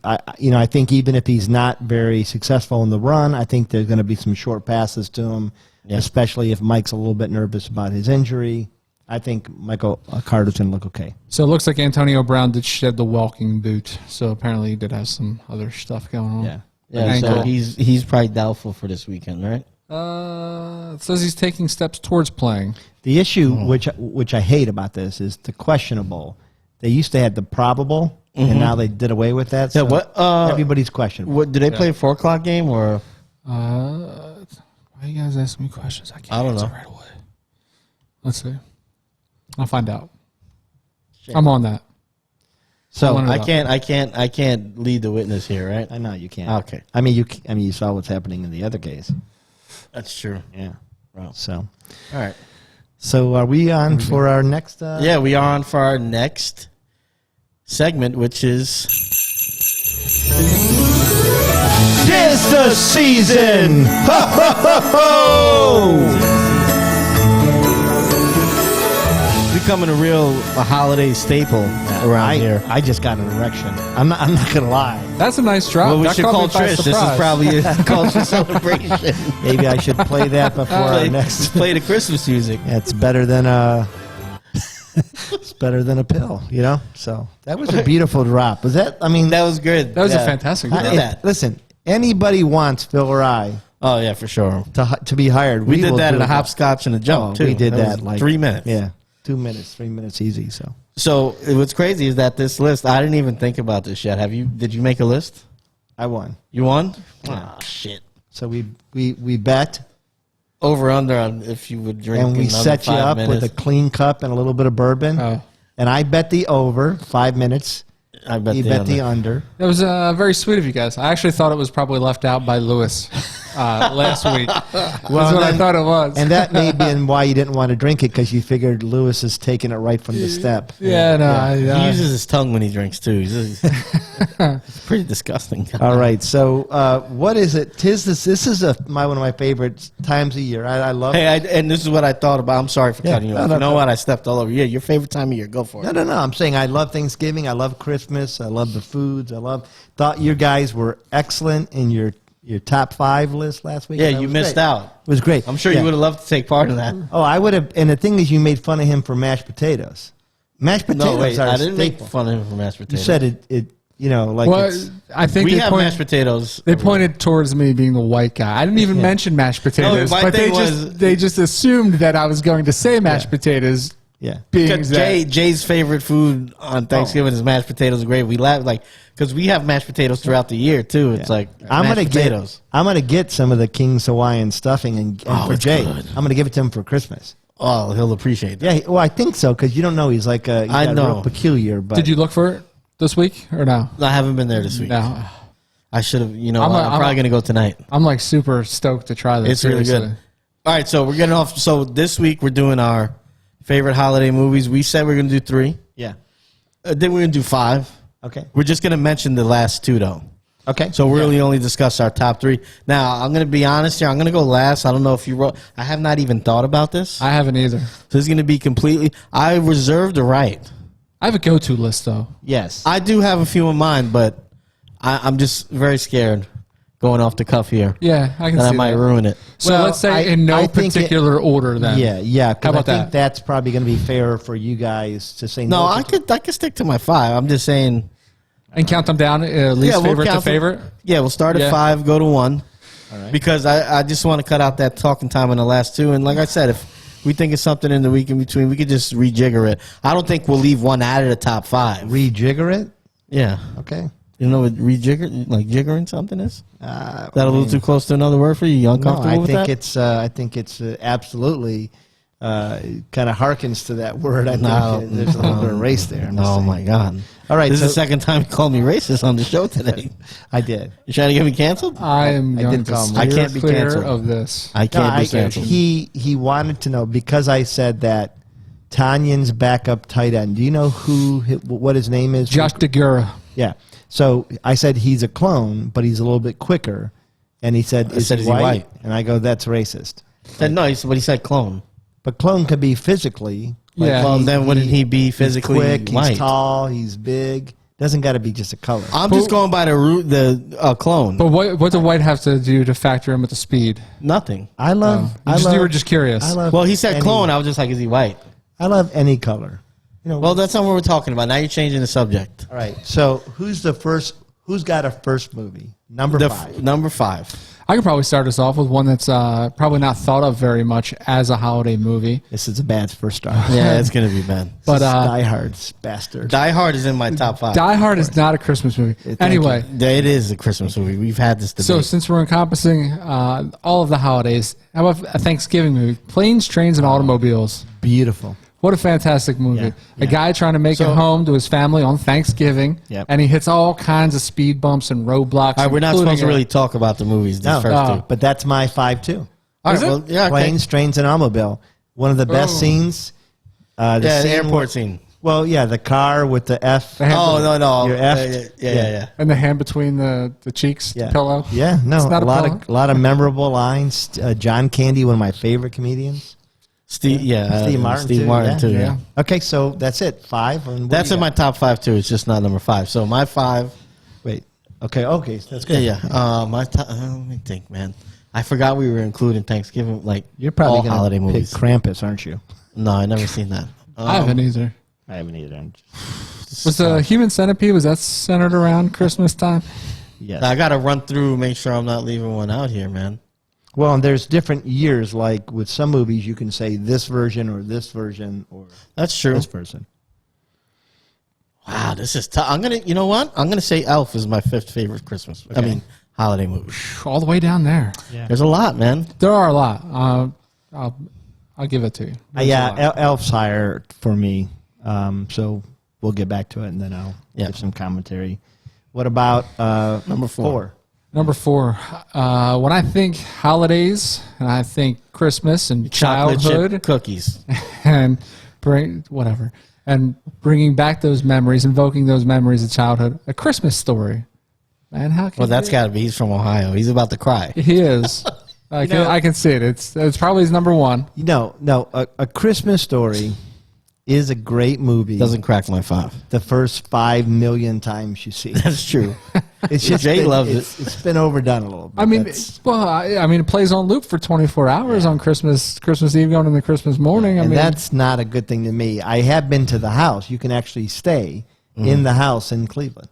I think even if he's not very successful in the run, I think there's going to be some short passes to him, Yeah. especially if Mike's a little bit nervous about his injury. I think Michael Carter's going to look okay. So it looks like Antonio Brown did shed the walking boot. So apparently he did have some other stuff going on. yeah. So ankle. he's probably doubtful for this weekend, right? It says he's taking steps towards playing. The issue, which I hate about this, is the questionable. They used to have the probable, and now they did away with that. So what, everybody's questionable. What did they play a 4:00 game or? Why you guys asking me questions? I can't I don't answer know. right away. Let's see. I'll find out. I'm on that. So I I can't lead the witness here, right? I know you can't. Okay. I mean, you saw what's happening in the other case. That's true. Yeah. Wow. So All right. are we on for our next? Yeah, we are on for our next segment, which is Tis the season! Ho, ho, ho, ho! becoming a holiday staple around here. I just got an erection. I'm not gonna lie. That's a nice drop. Well, we That should caught call me by Trish. This is surprise. probably a culture celebration. Maybe I should play that before our play, next. play the Christmas music. It's better than a. It's better than a pill, you know. So that was a beautiful drop. Was that? I mean, That was good. That was Yeah. a fantastic I drop. did that. Listen, anybody wants Phil or I Oh yeah, for sure. to be hired. We did will that do in a it. hopscotch and a jump Oh, too. we did was that like 3 minutes. Yeah, 2 minutes, 3 minutes easy. So what's crazy is that this list, I didn't even think about this yet. Did you make a list? I won. You won? Yeah. Oh shit. So we bet, Over under on if you would drink. and we another set you 5 up minutes. with a clean cup and a little bit of bourbon. Oh. And I bet the over 5 minutes. I bet You the bet under. the under. That was very sweet of you guys. I actually thought it was probably left out by Lewis. last week. That's what I then- thought it was. And that may be why you didn't want to drink it, because you figured Lewis is taking it right from the step. yeah, no. He I, uses his tongue when he drinks too. It's pretty disgusting. All right, so what is it? This is one of my favorite times of year. I love Hey, and this is what I thought about. I'm sorry for cutting you off. no, You know no. what? I stepped all over. Yeah, your favorite time of year. Go for it. No. I'm saying I love Thanksgiving. I love Christmas. I love the foods. Thought you guys were excellent in your top 5 list last week. Yeah, That you was missed great. out. It was great. I'm sure Yeah. you would have loved to take part in that. Oh, I would have. And the thing is, you made fun of him for mashed potatoes. Mashed potatoes No, wait. are I a didn't make staple. fun of him for mashed You potatoes. said it. Like well, it's, I think We they, have mashed potatoes. they pointed towards me being the white guy. I didn't even mention mashed potatoes, my but thing was- they just assumed that I was going to say mashed potatoes. yeah. Being Because that, Jay's favorite food on Thanksgiving is mashed potatoes and gravy. We laugh because we have mashed potatoes throughout the year too. It's like I'm mashed gonna potatoes. I'm gonna get some of the King's Hawaiian stuffing and for it's Jay. good. I'm gonna give it to him for Christmas. Oh, he'll appreciate that. Yeah, well, I think so, because you don't know he's like he's I got know. real peculiar. But did you look for it this week or no? I haven't been there this week. No. I should have. I'm I'm probably gonna go tonight. I'm like super stoked to try this. It's really seriously. good. All right, so we're getting off. So this week we're doing our favorite holiday movies. We said we're gonna do 3. Yeah. Then we're gonna do 5. Okay. We're just gonna mention the last 2 though. Okay. So we're really only discuss our top 3. Now I'm gonna be honest here. I'm gonna go last. I don't know if you wrote. I have not even thought about this. I haven't either. So this is gonna be completely. I reserve the right. I have a go-to list though. yes. I do have a few in mind, but I'm just very scared going off the cuff here. Yeah, I can And I see might that. ruin it. So Well, let's say I- in no I think particular order then. yeah. How 'cause about I think that? that's probably going to be fair for you guys to say No, no. I could stick to my 5. I'm just saying. And count them down, least favorite to count them- favorite. Yeah, we'll start at Yeah. 5, go to 1. All right. Because I just want to cut out that talking time in the last 2. And like I said, if we think it's something in the week in between, we could just rejigger it. I don't think we'll leave one out of the top 5. Rejigger it. Yeah. Okay. You know what rejigger, like jiggering something is? Uh, Is that a little too close to another word for you? You No, uncomfortable I with think that? it's. I think it's absolutely kind of harkens to that word. I think No. there's a little bit of race there. I'm just Oh saying. my God. All right, This so- is the second time you called me racist on the show today. I did. You trying to get me canceled? I am I going did to call him. steer I can't be clear canceled. of this. I No, can't be canceled. he wanted to know because I said that Tanyan's backup tight end. Do you know what his name is? Josh DeGura. Yeah. So I said he's a clone, but he's a little bit quicker. And he said, I said, he is he white? And I go, that's racist. Said no, but he said clone. But clone could be physically. Yeah. Well, then wouldn't he be he's physically quick, white? he's tall, he's big. Doesn't got to be just a color. I'm just going by the clone. But what did White have to do to factor in with the speed? Nothing. I love. You were just curious. I love. Well, he said any- clone. I was just like, is he white? I love any color. You know. Well, that's not what we're talking about. Now you're changing the subject. all right. So who's the first? Who's got a first movie? Number The 5. number 5. I could probably start us off with one that's probably not thought of very much as a holiday movie. This is a bad first star. Yeah, it's gonna be bad. But Die Hard's bastard. Die Hard is in my top 5. Die Hard is not a Christmas movie. Thank Anyway, Yeah, it is a Christmas movie. We've had this debate. so since we're encompassing all of the holidays, how about a Thanksgiving movie? Planes, Trains, and Automobiles. Beautiful. What a fantastic movie. Yeah, A guy trying to make it home to his family on Thanksgiving, Yep. and he hits all kinds of speed bumps and roadblocks. All right, we're not including supposed to really talk about the movies. These No, first 2. but that's my 5 too. All right, Is it? well, yeah, okay. Planes, Trains, and Automobile. One of the best Oh. scenes. Yeah, the airport where- scene. Well, yeah, the car with the F. The hand- Oh no, Your F? yeah. and the hand between the cheeks Yeah. pillow. Yeah, no, It's not a a lot pillow. of memorable lines. John Candy, one of my favorite comedians. Steve Martin too. Yeah. Okay, so that's it. 5. And what That's do in you my got? top 5 too. It's just not number 5. So my 5. Wait. Okay, that's Yeah, good. yeah. My top. Let me think, man. I forgot we were including Thanksgiving, like You're probably all gonna holiday pick movies. Krampus, aren't you? No, I never seen that. I haven't either. I haven't either. Was the Human Centipede, was that centered around Christmas time? Yes. I got to run through, make sure I'm not leaving one out here, man. Well, and there's different years. Like with some movies, you can say this version or That's true. this version. Wow, this is tough. You know what? I'm gonna say Elf is my 5th favorite Christmas. I mean, holiday movie. All the way down there. There's a lot, man. There are a lot. I'll give it to you. There's a lot. Elf's higher for me. So we'll get back to it, and then I'll Yeah. give some commentary. What about Number 4. Number 4. When I think holidays, and I think Christmas and Chocolate childhood, chip cookies. and bringing back those memories, invoking those memories of childhood. A Christmas Story, man. How can Well, that's got to be. He's from Ohio. He's about to cry. he is. I can see it. It's probably his number 1. No. A Christmas Story is a great movie. Doesn't crack my 5. The first 5 million times you see it. That's true. It's just Jay loves it. It's been overdone a little bit. I mean, That's- it plays on loop for 24 hours on Christmas Eve going into Christmas morning. and that's not a good thing to me. I have been to the house. You can actually stay in the house in Cleveland.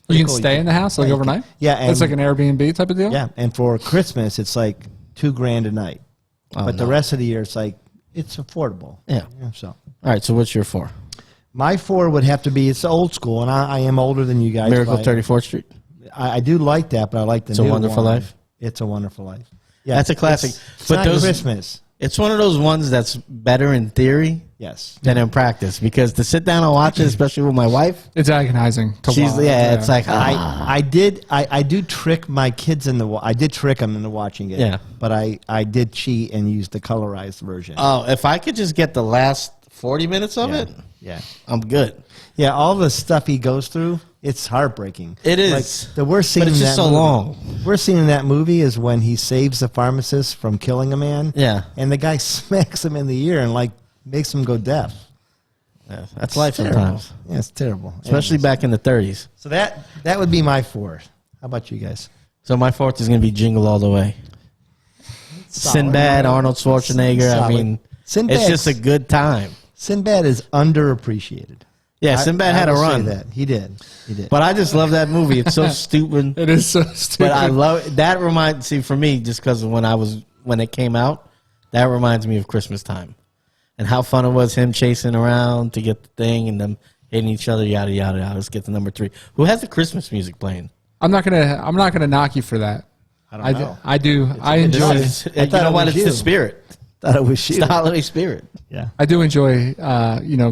you can cool. stay in the house like Yeah, you can. overnight. Yeah, it's and- like an Airbnb type of deal. Yeah, and for Christmas, it's like $2,000 a night. Oh, but the no. rest of the year, it's like it's affordable. Yeah. So All right, so what's your 4? my 4 would have to be it's old school, and I am older than you guys. Miracle by- 34th Street. I do like that, but I like the It's a new Wonderful one. Life? It's a Wonderful Life. Yeah, That's a classic. It's But not those- Christmas. It's one of those ones that's better in theory Yes. than in practice because to sit down and watch it, especially with my wife, It's agonizing to she's watch. it's like I do trick my kids into. I did trick them into watching it. Yeah. But I did cheat and use the colorized version. oh, if I could just get the last 40 minutes of yeah. it, Yeah. I'm good. Yeah. All the stuff he goes through, it's heartbreaking. It is. Like, the worst scene But it's in just that so movie- long. Worst scene in that movie is when he saves the pharmacist from killing a man. Yeah. And the guy smacks him in the ear and like makes him go deaf. Yeah, that's life Terrible. sometimes, Yeah, it's terrible. especially Anyways. back in the 30s. So that would be my 4. How about you guys? So my 4th is going to be Jingle All the Way. Sinbad, Arnold Schwarzenegger. I Solid. mean, Sinbad- it's just a good time. Sinbad is underappreciated. Yeah, Sinbad had a will say run. That. He did. But I just love that movie. It's so stupid. It is so stupid. But I love that. Reminds see for me just because when it came out, that reminds me of Christmas time, and how fun it was him chasing around to get the thing and them hitting each other. Yada yada yada. Let's get to number 3. Who has the Christmas music playing? I'm not gonna knock you for that. I don't know. I do. I enjoy. You know it what? was It's you. the spirit. Thought it was It's the holiday spirit. Yeah. I do enjoy,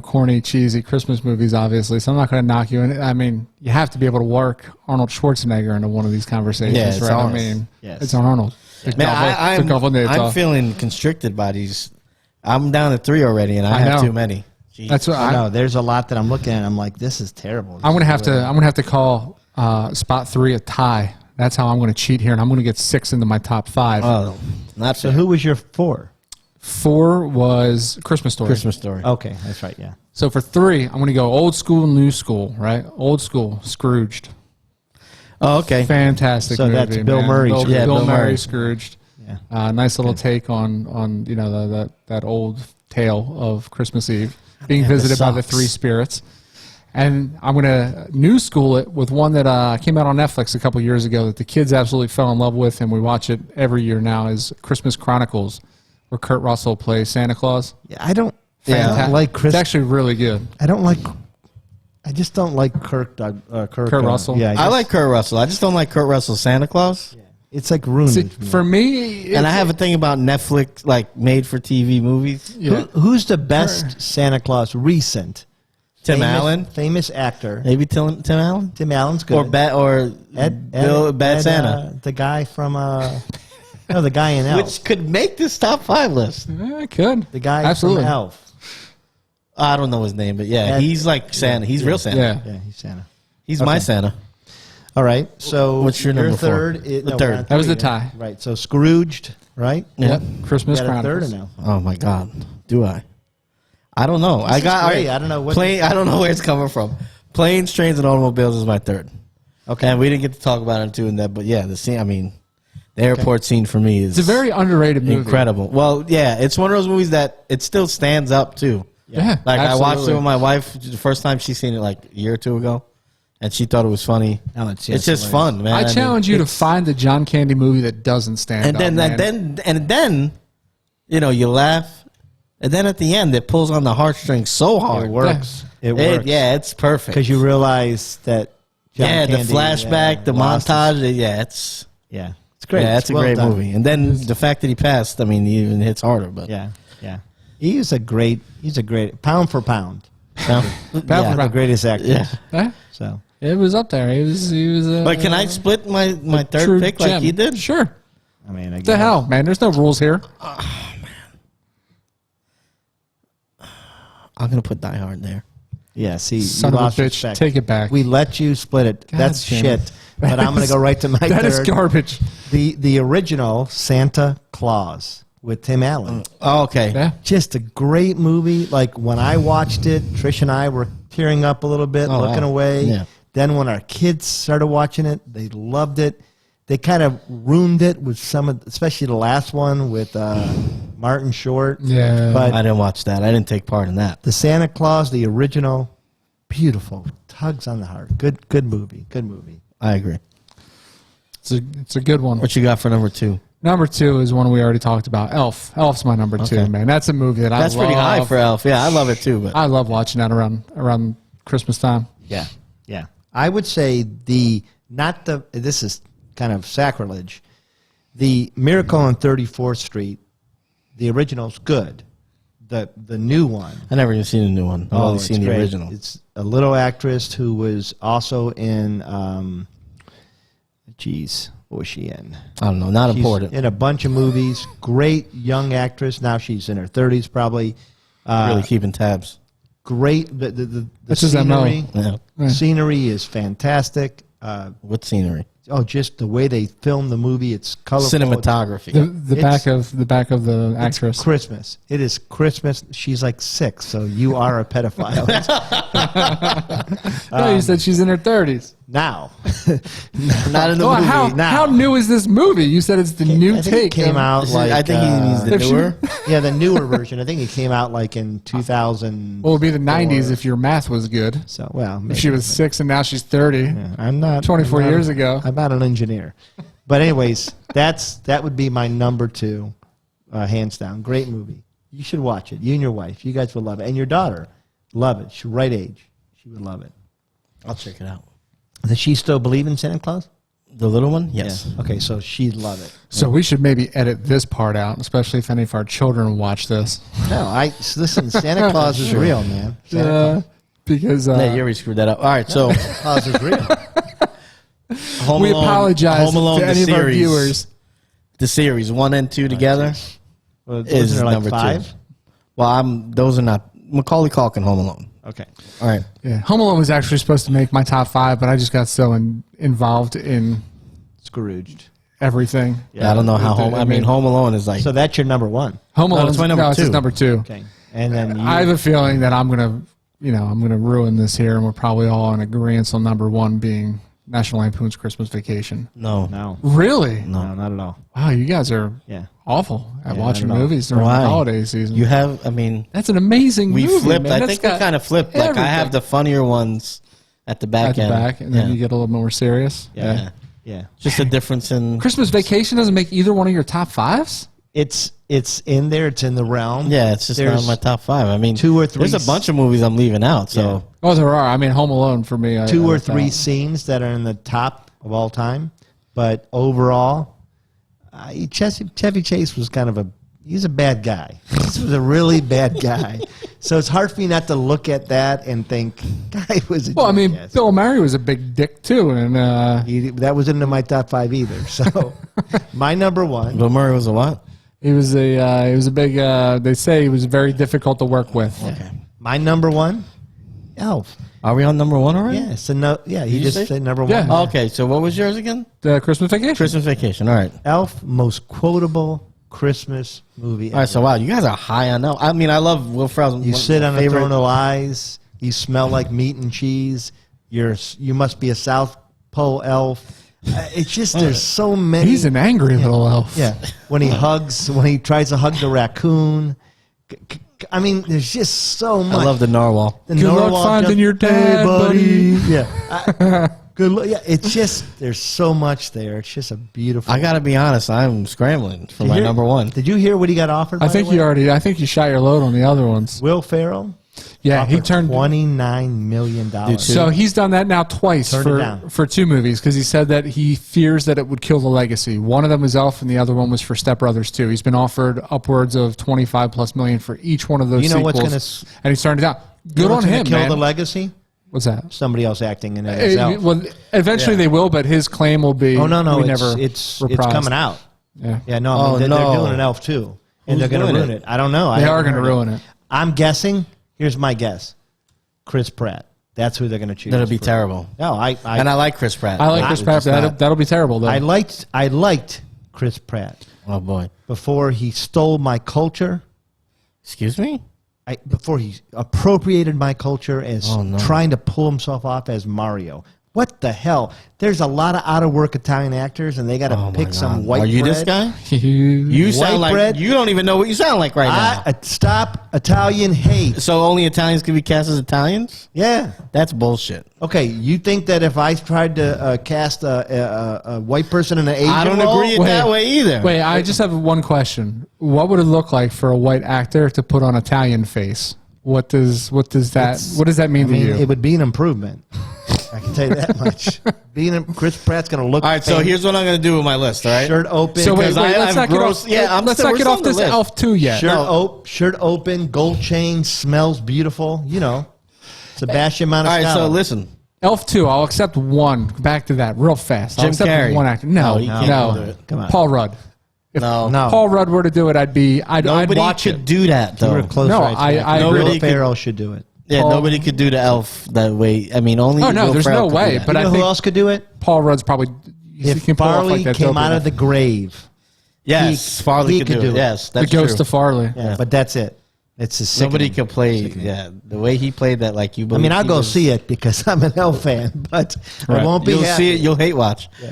corny, cheesy Christmas movies, obviously. So I'm not going to knock you. And I mean, you have to be able to work Arnold Schwarzenegger into one of these conversations, Yeah, it's right? Arnold. I mean, Yes. it's on Arnold. Man, I'm feeling constricted by these. I'm down to 3 already, and I have know. too many. Jeez. That's what I know. There's a lot that I'm looking at. I'm like, this is terrible. I'm gonna have to call spot 3 a tie. That's how I'm going to cheat here, and I'm going to get 6 into my top 5. Oh, not So so. who was your 4? 4 was Christmas Story. Christmas Story. Okay, that's right. Yeah. So for 3, I'm going to go old school, new school. Right? Old school, Scrooged. Oh, okay. Fantastic. So movie, that's Bill man. Murray, Bill, too. Yeah, Bill Bill Murray, Murray. Scrooged. Yeah. Nice little take on that old tale of Christmas Eve being visited by the sucks. 3 spirits. And I'm going to new school it with one that came out on Netflix a couple years ago that the kids absolutely fell in love with, and we watch it every year now, is Christmas Chronicles, where Kurt Russell plays Santa Claus. Yeah. I don't Fanta- like Chris. It's actually really good. I just don't like Kurt Russell? Yeah. I like Kurt Russell. I just don't like Kurt Russell's Santa Claus. It's like ruined. See, for me. for me, And I have a thing about Netflix, like made for TV movies. yeah. Who's the best Santa Claus recent? Tim Allen, famous actor. maybe Tim Allen, Tim Allen's good. or Bad Santa, the guy from the guy in Elf. which could make this top 5 list. Yeah, I could. The guy Absolutely. from Elf. I don't know his name, but yeah, Ed- he's like Santa. He's real Santa. Yeah. Yeah, he's Santa. He's my Santa. All right. So What's your number 4? third? The we're third. on That was 3 the now. tie. Right. So Scrooged, right? Yep. Christmas Got a Chronicles. third or no? Oh my God, do I? I don't know. I got. great. all right, I don't know what- Plane. I don't know where it's coming from. Planes, Trains, and Automobiles is my 3rd. Okay. And we didn't get to talk about it too in that, but yeah, the scene. I mean, the airport scene for me is It's a very underrated movie. incredible. Well, yeah, it's one of those movies that it still stands up too. Yeah. Like I watched it absolutely. with my wife the first time she seen it like a year or 2 ago, and she thought it was funny. Oh, it's just hilarious. fun, man. I mean, challenge you to it's- find the John Candy movie that doesn't stand and up. then man. and then you laugh, and then at the end it pulls on the heartstrings so hard. It works. It works. Yeah, it's perfect. Because you realize that. John the Candy, flashback, the lost his- montage. Yeah, it's It's great. Yeah, It's that's a well great done. movie. And then the fact that he passed, I mean, he even hits harder. But Yeah. He's a great pound for pound. yeah. The greatest actor. Yeah. Huh? So It was up there. He was. But can I split my true third pick like gem. he did? Sure. I mean, What the hell, man? There's no rules here. I'm gonna put Die Hard there. Yeah, see, Son you of a lost bitch. respect. Take it back. We let you split it. God That's damn shit. it. But I'm going to go right to my That third. is garbage. The original Santa Claus with Tim Allen. Oh, okay. Yeah. Just a great movie. Like when I watched it, Trish and I were tearing up a little bit, Oh, looking wow. away. Yeah. Then when our kids started watching it, they loved it. They kind of ruined it with some of, especially the last one with Martin Short. Yeah. But I didn't watch that. I didn't take part in that. the Santa Claus, the original, beautiful, tugs on the heart. Good movie. Good movie. I agree. It's a good one. What you got for number 2? Number 2 is one we already talked about. Elf. Elf's my number 2, Okay. man. That's a movie that That's I love. pretty high for Elf. Yeah, I love it too. But I love watching that around Christmas time. Yeah, yeah. I would say this is kind of sacrilege. The Miracle on 34th Street, the original's good. The new one. I never even seen the new one. I've only it's seen the great. original. It's a little actress who was also in, what was she in? I don't know. Not She's important. in a bunch of movies. Great young actress. Now she's in her 30s probably. Really keeping tabs. Great. The That's his MO. scenery. Yeah. Scenery is fantastic. What scenery? Just the way they film the movie. It's colorful. Cinematography. The back of the actress. It's Christmas. It is Christmas. She's like 6, so you are a pedophile. No, you said she's in her 30s. Now. Not in the Oh, movie. how new is this movie? You said it's the new I think take. it came out This is- like I think he means the if she- newer. yeah, the newer version. I think it came out like in 2000. Well, it would be the 90s if your math was good. So well, If maybe, she was 6 and now she's 30. yeah, I'm not 24 I'm not- years ago. I'm not an engineer, but anyways, that would be my number 2, hands down. Great movie. You should watch it. You and your wife. You guys will love it, and your daughter love it. She's right age. She would love it. I'll check it out. Does she still believe in Santa Claus? The little one? Yes. Yeah. Okay, so she'd love it. So we should maybe edit this part out, especially if any of our children watch this. No, listen. Santa Claus is real, man. Santa Because Yeah, you already screwed that up. All right, so Claus is real. Home we Alone, apologize Home Alone, to the any of our series. viewers. The series 1 and 2 together Well, is wasn't there like number 5? 2. Well, those are not Macaulay Culkin Home Alone. Okay. All right. Yeah, Home Alone was actually supposed to make my top 5, but I just got so involved in Scrooged. everything. I don't know how I Home. I mean, mean- Home Alone is like. So that's your number 1. Home No, Alone. that's my number It's his 2. number 2. Okay. And then you, I have a feeling that I'm gonna ruin this here, and we're probably all in agreement on number 1 being National Lampoon's Christmas Vacation. no, Really? no, not at all. Wow, you guys are Yeah. awful at Yeah, watching not at all. movies during Why? the holiday season. You have. I mean, That's an amazing we movie. flipped. man. I That's think we got kind of flipped. Like I have everything. the funnier ones at the back at the end. back, and then Yeah. you get a little more serious. Yeah. Yeah. Just a difference in. Christmas Vacation doesn't make either one of your top 5s? It's in there. It's in the realm. Yeah, it's just not There's in my top 5. I mean, 2 or 3 There's a bunch of movies I'm leaving out. So Oh, there are. I mean, Home Alone for me. 2 I or left 3 out. scenes that are in the top of all time, but overall, Chevy Chase was he's a bad guy. This was a really bad guy. So it's hard for me not to look at that and think, guy was a Well, I mean, jackass. Bill Murray was a big dick too, and That wasn't in my top 5 either. So my number 1. Bill Murray was a what? he was a big. They say he was very difficult to work with. Okay. My number 1, Elf. Are we on number 1 already? Yes, yeah. He you just say? said number 1. Yeah. Oh, okay. So what was yours again? The Christmas Vacation. Christmas Vacation. All right. Elf, most quotable Christmas movie. All right. So wow, you guys are high on that. I mean, I love Will Ferrell's. You one of sit my on a favorite. throne of lies. You smell like meat and cheese. You must be a South Pole elf. It's just there's so many. He's an angry little elf. Yeah, when he tries to hug the raccoon. I mean, there's just so much. I love the narwhal. The Good luck narwhal finding jump- your dad, buddy. Yeah. Good luck. Yeah, it's just there's so much there. It's just a beautiful. I got to be honest. I'm scrambling for my Hear- number 1. Did you hear what he got offered? I by think the way? I think you shot your load on the other ones. Will Ferrell. Yeah, he offered turned. $29 million. Dude, So he's done that now twice Turned it down. for 2 movies because he said that he fears that it would kill the legacy. One of them was Elf, and the other one was for Step Brothers 2. He's been offered upwards of $25+ million for each one of those You know what's sequels, gonna and he's turned it down. You Good know on what's gonna him, kill man. the legacy? What's that? Somebody else acting in it as Elf. Well, eventually they will, but his claim will be. Oh no, we it's never it's reprised. coming out. Yeah, Yeah, no, Oh, they're no. doing an Elf too, and Who's they're going to doing ruin it? it. I don't know. they are going to ruin it. I'm guessing. Here's my guess: Chris Pratt. That's who they're going to choose. That'll be for- terrible. No, And I like Chris Pratt. I like Chris Pratt. That'll be terrible though. I liked Chris Pratt Oh boy. before he stole my culture. Excuse me? Before he appropriated my culture as Oh, no. trying to pull himself off as Mario. What the hell? There's a lot of out of work Italian actors, and they got to Oh, my pick some God. white. Are you bread. this guy? you You sound White like bread? you don't even know what you sound like right now. Stop Italian hate. So only Italians can be cast as Italians? Yeah. That's bullshit. Okay, you think that if I tried to cast a white person in an Asian I don't role, agree it that way either. Wait, I just have one question. What would it look like for a white actor to put on Italian face? What does that mean to you? It would be an improvement. I can tell you that much. Chris Pratt's going to look. All right, so here's what I'm going to do with my list, all right? Shirt open. So wait, because I let's have not get gross- off. yeah, I'm let's still- not we're get still off on the this list. Elf 2 yet. Shirt open, gold chain, smells beautiful. You know, Sebastian All right, Maniscalco. so listen. Elf 2, I'll accept one. Back to that real fast. I'll Jim accept Carrey. one actor. No, No, he can't do it. Come on. Paul Rudd. If No. Paul Rudd were to do it, I'd Nobody watch could it. do that, You though. were close. No, right to I- that. I Will agree. Ferrell should do it. Yeah, Paul- nobody could do the Elf that way. I mean, only Oh, no, Will there's Ferrell no could do way, that. but You I know who think else could do it? Paul Rudd's probably. He If can pull off Farley like that came dopey out of enough. the grave. Yes, Farley he could could do it. do it. Yes, the that's ghost true. of Farley. Yeah, but that's it. It's a sickening. Nobody could play. Yeah, the way he played that, like you. I Believe mean, I'll he go was- see it because I'm an Elf fan, but Right. I won't be You'll happy. see it. You'll hate watch. Yeah.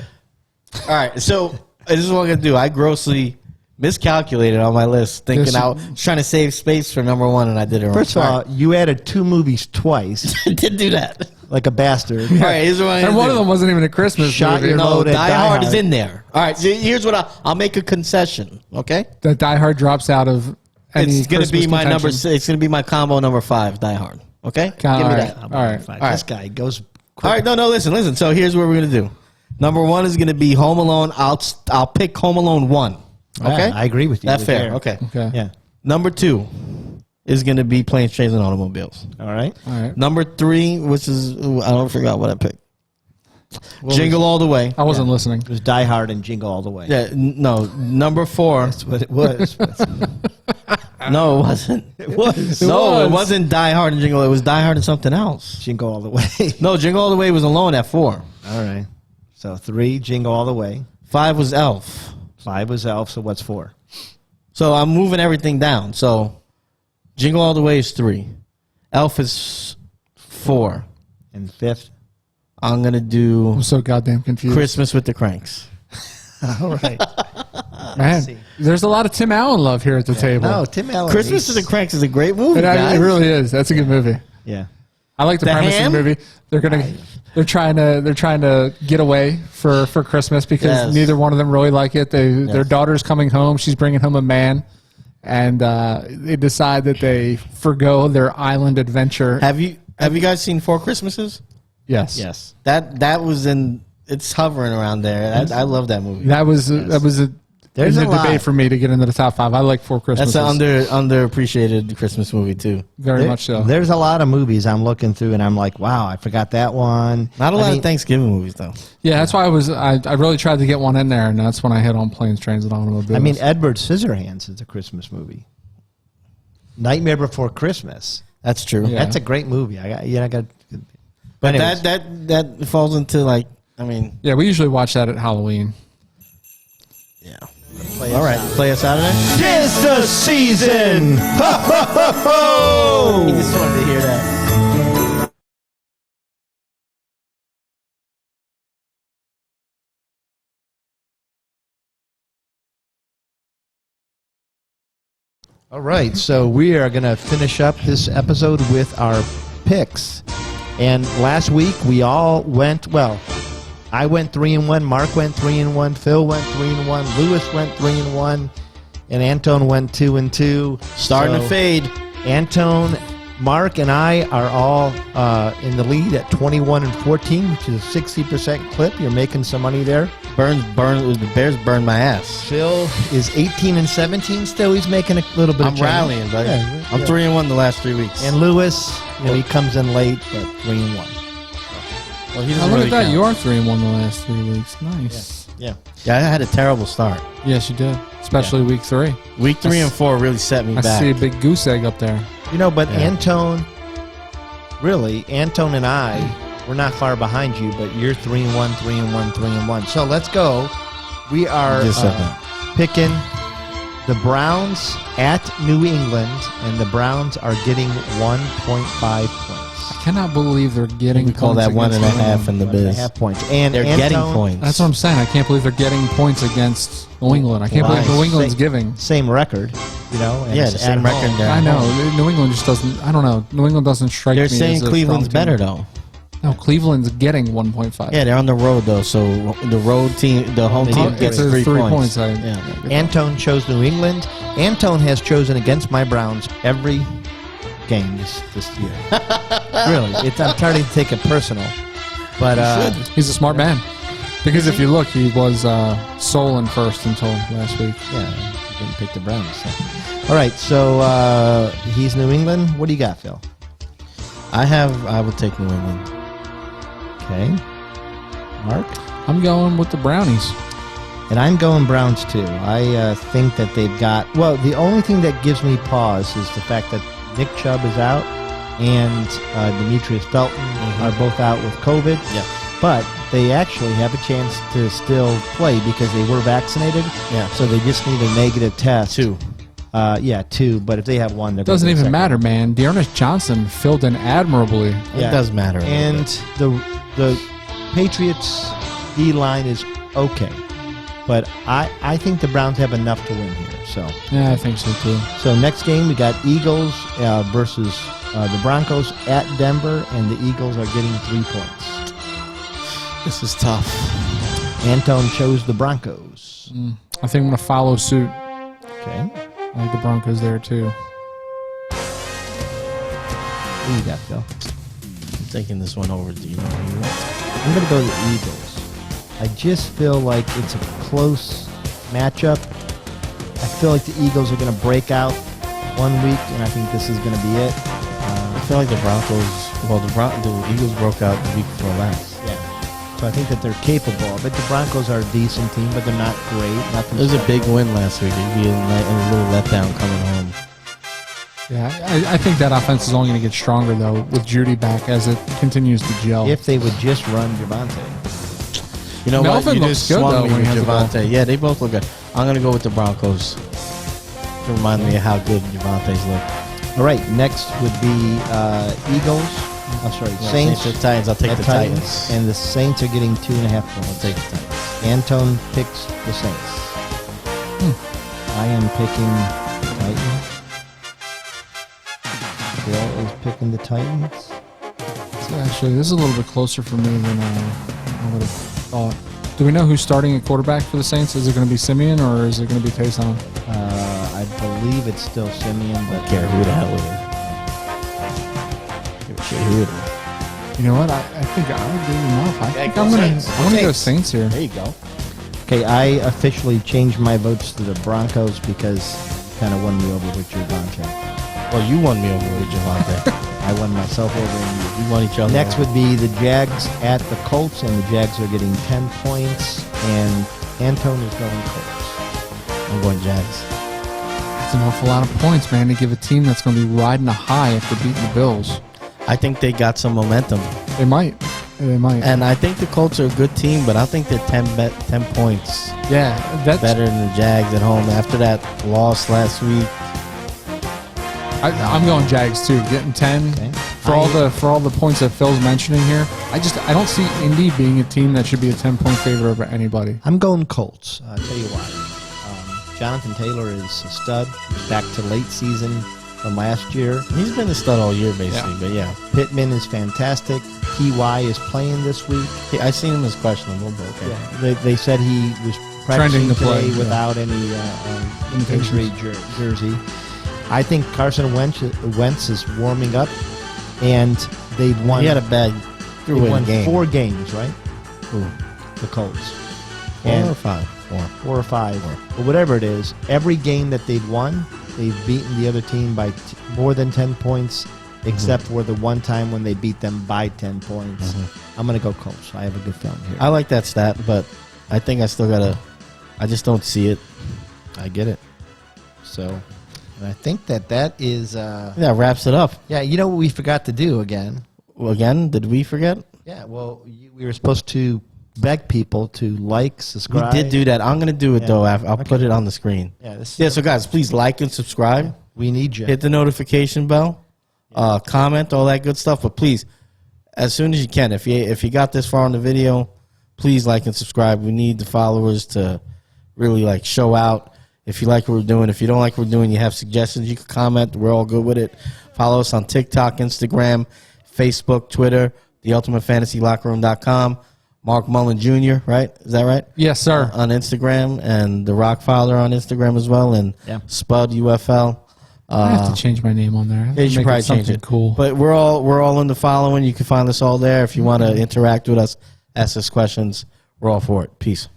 All right, so this is what I'm gonna do. I grossly miscalculated on my list, thinking This- I was trying to save space for number one, and I did it wrong. First of all, you added 2 movies twice, I did do that. like a bastard. All right, here's what I'm And gonna one do. of them wasn't even a Christmas Shot movie. your No, load at Die Die Hard is Hard. in there. All right, so here's what I'll make a concession. Okay, That Die Hard drops out of any it's gonna be Christmas my number. contention. It's gonna be my combo number 5. Die Hard. Okay, give me all right. that. All right. Fine. All This right. guy goes. All right, no, listen. So here's what we're gonna do. Number 1 is gonna be Home Alone. I'll pick Home Alone 1. Okay, Yeah, I agree with you. That's We're fair. there. Okay. Okay. Yeah. Number 2 is gonna be Planes, Trains, and Automobiles. All right. All right. Number 3, which is I don't forgot what I picked. Jingle All the Way. I wasn't listening. It was Die Hard and Jingle All the Way. Yeah, no. Number 4. That's what it was. No, it wasn't. it was. No, it was. wasn't Die Hard and Jingle. It was Die Hard and something else. Jingle All the Way. No, Jingle All the Way was alone at 4. All right. So 3, Jingle All the Way. 5 was Elf. 5 was Elf. So what's 4? So I'm moving everything down. So Jingle All the Way is 3. Elf is 4. And 5th. I'm gonna do I'm so goddamn confused. Christmas with the Cranks. All right. Man, there's a lot of Tim Allen love here at the table. No, Tim Allen. Christmas with the Cranks is a great movie, it guys. really is. That's a good movie. Yeah. I like the The premise Ham? of the movie. They're trying to get away for Christmas because Yes. neither one of them really like it. Their daughter's coming home. She's bringing home a man, and they decide that they forgo their island adventure. Have you guys seen 4 Christmases? Yes. Yes. That was in. It's hovering around there. I love that movie. That was There's a a lot. debate for me to get into the top 5. I like 4 Christmases. That's an underappreciated Christmas movie too. very much so. There's a lot of movies I'm looking through, and I'm like, wow, I forgot that one. Not a lot I mean, of Thanksgiving movies though. Yeah, that's why I really tried to get one in there, and that's when I hit on Planes, Trains, and Automobiles. I mean, Edward Scissorhands is a Christmas movie. Nightmare Before Christmas. That's true. Yeah. That's a great movie. I got. But anyways. that falls into like. I mean, yeah, we usually watch that at Halloween. yeah. All right, play us out of there. 'Tis the season. Ho, ho, ho, ho. He just wanted to hear that. All right, so we are going to finish up this episode with our picks. And last week we all went, well, I went 3-1, Mark went 3-1, Phil went 3-1, Lewis went 3-1, and Antone went 2-2. Starting to So, fade. Antone, Mark, and I are all in the lead at 21-14, which is a 60% clip. You're making some money there. The Bears burned my ass. Phil is 18-17 still. He's making a little bit I'm of change. rallying, buddy. Yeah, I'm yeah. 3-1 the last 3 weeks. And Lewis he comes in late, but 3-1. Well, he Now, doesn't look really at that. count. You are 3-1 the last 3 weeks. Nice. Yeah, I had a terrible start. Yes, you did. Especially week 3. Week 3 and 4 really set me I back. see a big goose egg up there. But Yeah. Antone and I, we're not far behind you, but you're 3-1, 3-1, 3-1. So let's go. We are Just said that. picking the Browns at New England, and the Browns are getting 1.5 points. I cannot believe they're getting We call points that against 1.5 in the 1.5 biz. points. And They're Antone, getting points. That's what I'm saying. I can't believe they're getting points against New England. I can't believe Why? New England's Same- giving. Same record, and Yeah, it's the same at record home. there. I know. New England just doesn't. I don't know. New England doesn't strike They're me saying as a Cleveland's strong better team. though. No, Cleveland's getting 1.5. Yeah, they're on the road though, so the road team, the home They team get gets It's a 3 points. Yeah. Antone chose New England. Antone has chosen against my Browns every game this year. Really, I'm starting to take it personal. But He's a smart man. Because if you look, he was sole and first until last week. yeah, he didn't pick the Browns. So. All right, so he's New England. What do you got, Phil? I would take New England. Okay, Mark. I'm going with the Brownies. And I'm going Browns too. I think that they've got. Well, the only thing that gives me pause is the fact that Nick Chubb is out and Demetrius Felton are both out with COVID. Yeah. But they actually have a chance to still play because they were vaccinated. Yeah. So they just need a negative test. 2. 2. But if they have one, they're Doesn't gonna get even second. matter, man. Dearness Johnson filled in admirably. It does matter. a little And bit. the Patriots D line is okay. But I think the Browns have enough to win here. Yeah, I think so too. So next game we got Eagles versus the Broncos at Denver, and the Eagles are getting 3 points. This is tough. Antone chose the Broncos. I think I'm going to follow suit. Okay. I like the Broncos there too. Who you got, Phil? I'm taking this one over. Do you know who you want? I'm going to go to the Eagles. I just feel like it's a close matchup. I feel like the Eagles are going to break out one week, and I think this is going to be it. I feel like the Broncos. Well, the Eagles broke out the week before last. Yeah. So I think that they're capable of it. The Broncos are a decent team, but they're not great. Nothing It was a special. big win last week. It'd be a little letdown coming home. Yeah, I think that offense is only going to get stronger though with Judy back as it continues to gel. If they would just run Javante. You know Melvin what? You looks just good, swung though, me when he with has the ball. Javante. Yeah, they both look good. I'm going to go with the Broncos to remind me of how good Javante's look. All right, next would be Eagles. I'm sorry, Saints. or Titans. I'll take at the Titans. And the Saints are getting 2.5 points. I'll take the Titans. Antone picks the Saints. I am picking the Titans. Bill is picking the Titans. So actually, this is a little bit closer for me than I would have thought. Do we know who's starting at quarterback for the Saints? Is it going to be Simeon or is it going to be Taysom? I believe it's still Simeon, but Care who the hell it is. Give a shit who it is. You know what? I think I'll do enough. I think go I'm going Saints. to go Saints. Saints here. There you go. okay, I officially changed my votes to the Broncos because you kind of won me over with Javante. Well, you won me over with Javante. I won myself over and We won each other. Next would be the Jags at the Colts, and the Jags are getting 10 points, and Antone is going Colts. I'm going Jags. It's an awful lot of points, man, to give a team that's going to be riding a high after beating the Bills. I think they got some momentum. They might. They might. And I think the Colts are a good team, but I think they're 10 points Yeah, that's better than the Jags at home after that loss last week. I'm going Jags too, getting 10 Okay. for all the points that Phil's mentioning here. I don't see Indy being a team that should be a 10-point favorite over anybody. I'm going Colts. I'll tell you why. Jonathan Taylor is a stud. He's back to late season from last year. He's been a stud all year, basically, but yeah. Pittman is fantastic. T.Y. is playing this week. I seen him as questionable, but okay. Yeah, they said he was practicing Trending to play, today yeah. without any injury jersey. I think Carson Wentz is warming up, and they've won. He had a bad they threw-in won game. 4 games, right? Who? The Colts. 4 And or 5? 4. 4 or 5, but whatever it is, every game that they've won, they've beaten the other team by more than 10 points, except for the one time when they beat them by 10 points. I'm going to go Colts. I have a good feeling here. I like that stat, but I think I still got to, I just don't see it. I get it. So, and I think that is... That wraps it up. Yeah, you know what we forgot to do again? Well, again, did we forget? Yeah, well, we were supposed to beg people to like, subscribe. We did do that. I'm going to do it, though. I'll put it on the screen. Yeah, So guys, please like and subscribe. We need you. Hit the notification bell. Comment, all that good stuff. But please, as soon as you can, if you got this far in the video, please like and subscribe. We need the followers to really like show out. If you like what we're doing, if you don't like what we're doing, you have suggestions, you can comment. We're all good with it. Follow us on TikTok, Instagram, Facebook, Twitter, theultimatefantasylockerroom.com. Mark Mullen Jr., right? Is that right? Yes, sir. On Instagram, and the Rockfather on Instagram as well, and Spud UFL. I have to change my name on there. Yeah, you should probably change it. Cool. But we're all in the following. You can find us all there. If you want to interact with us, ask us questions, we're all for it. Peace.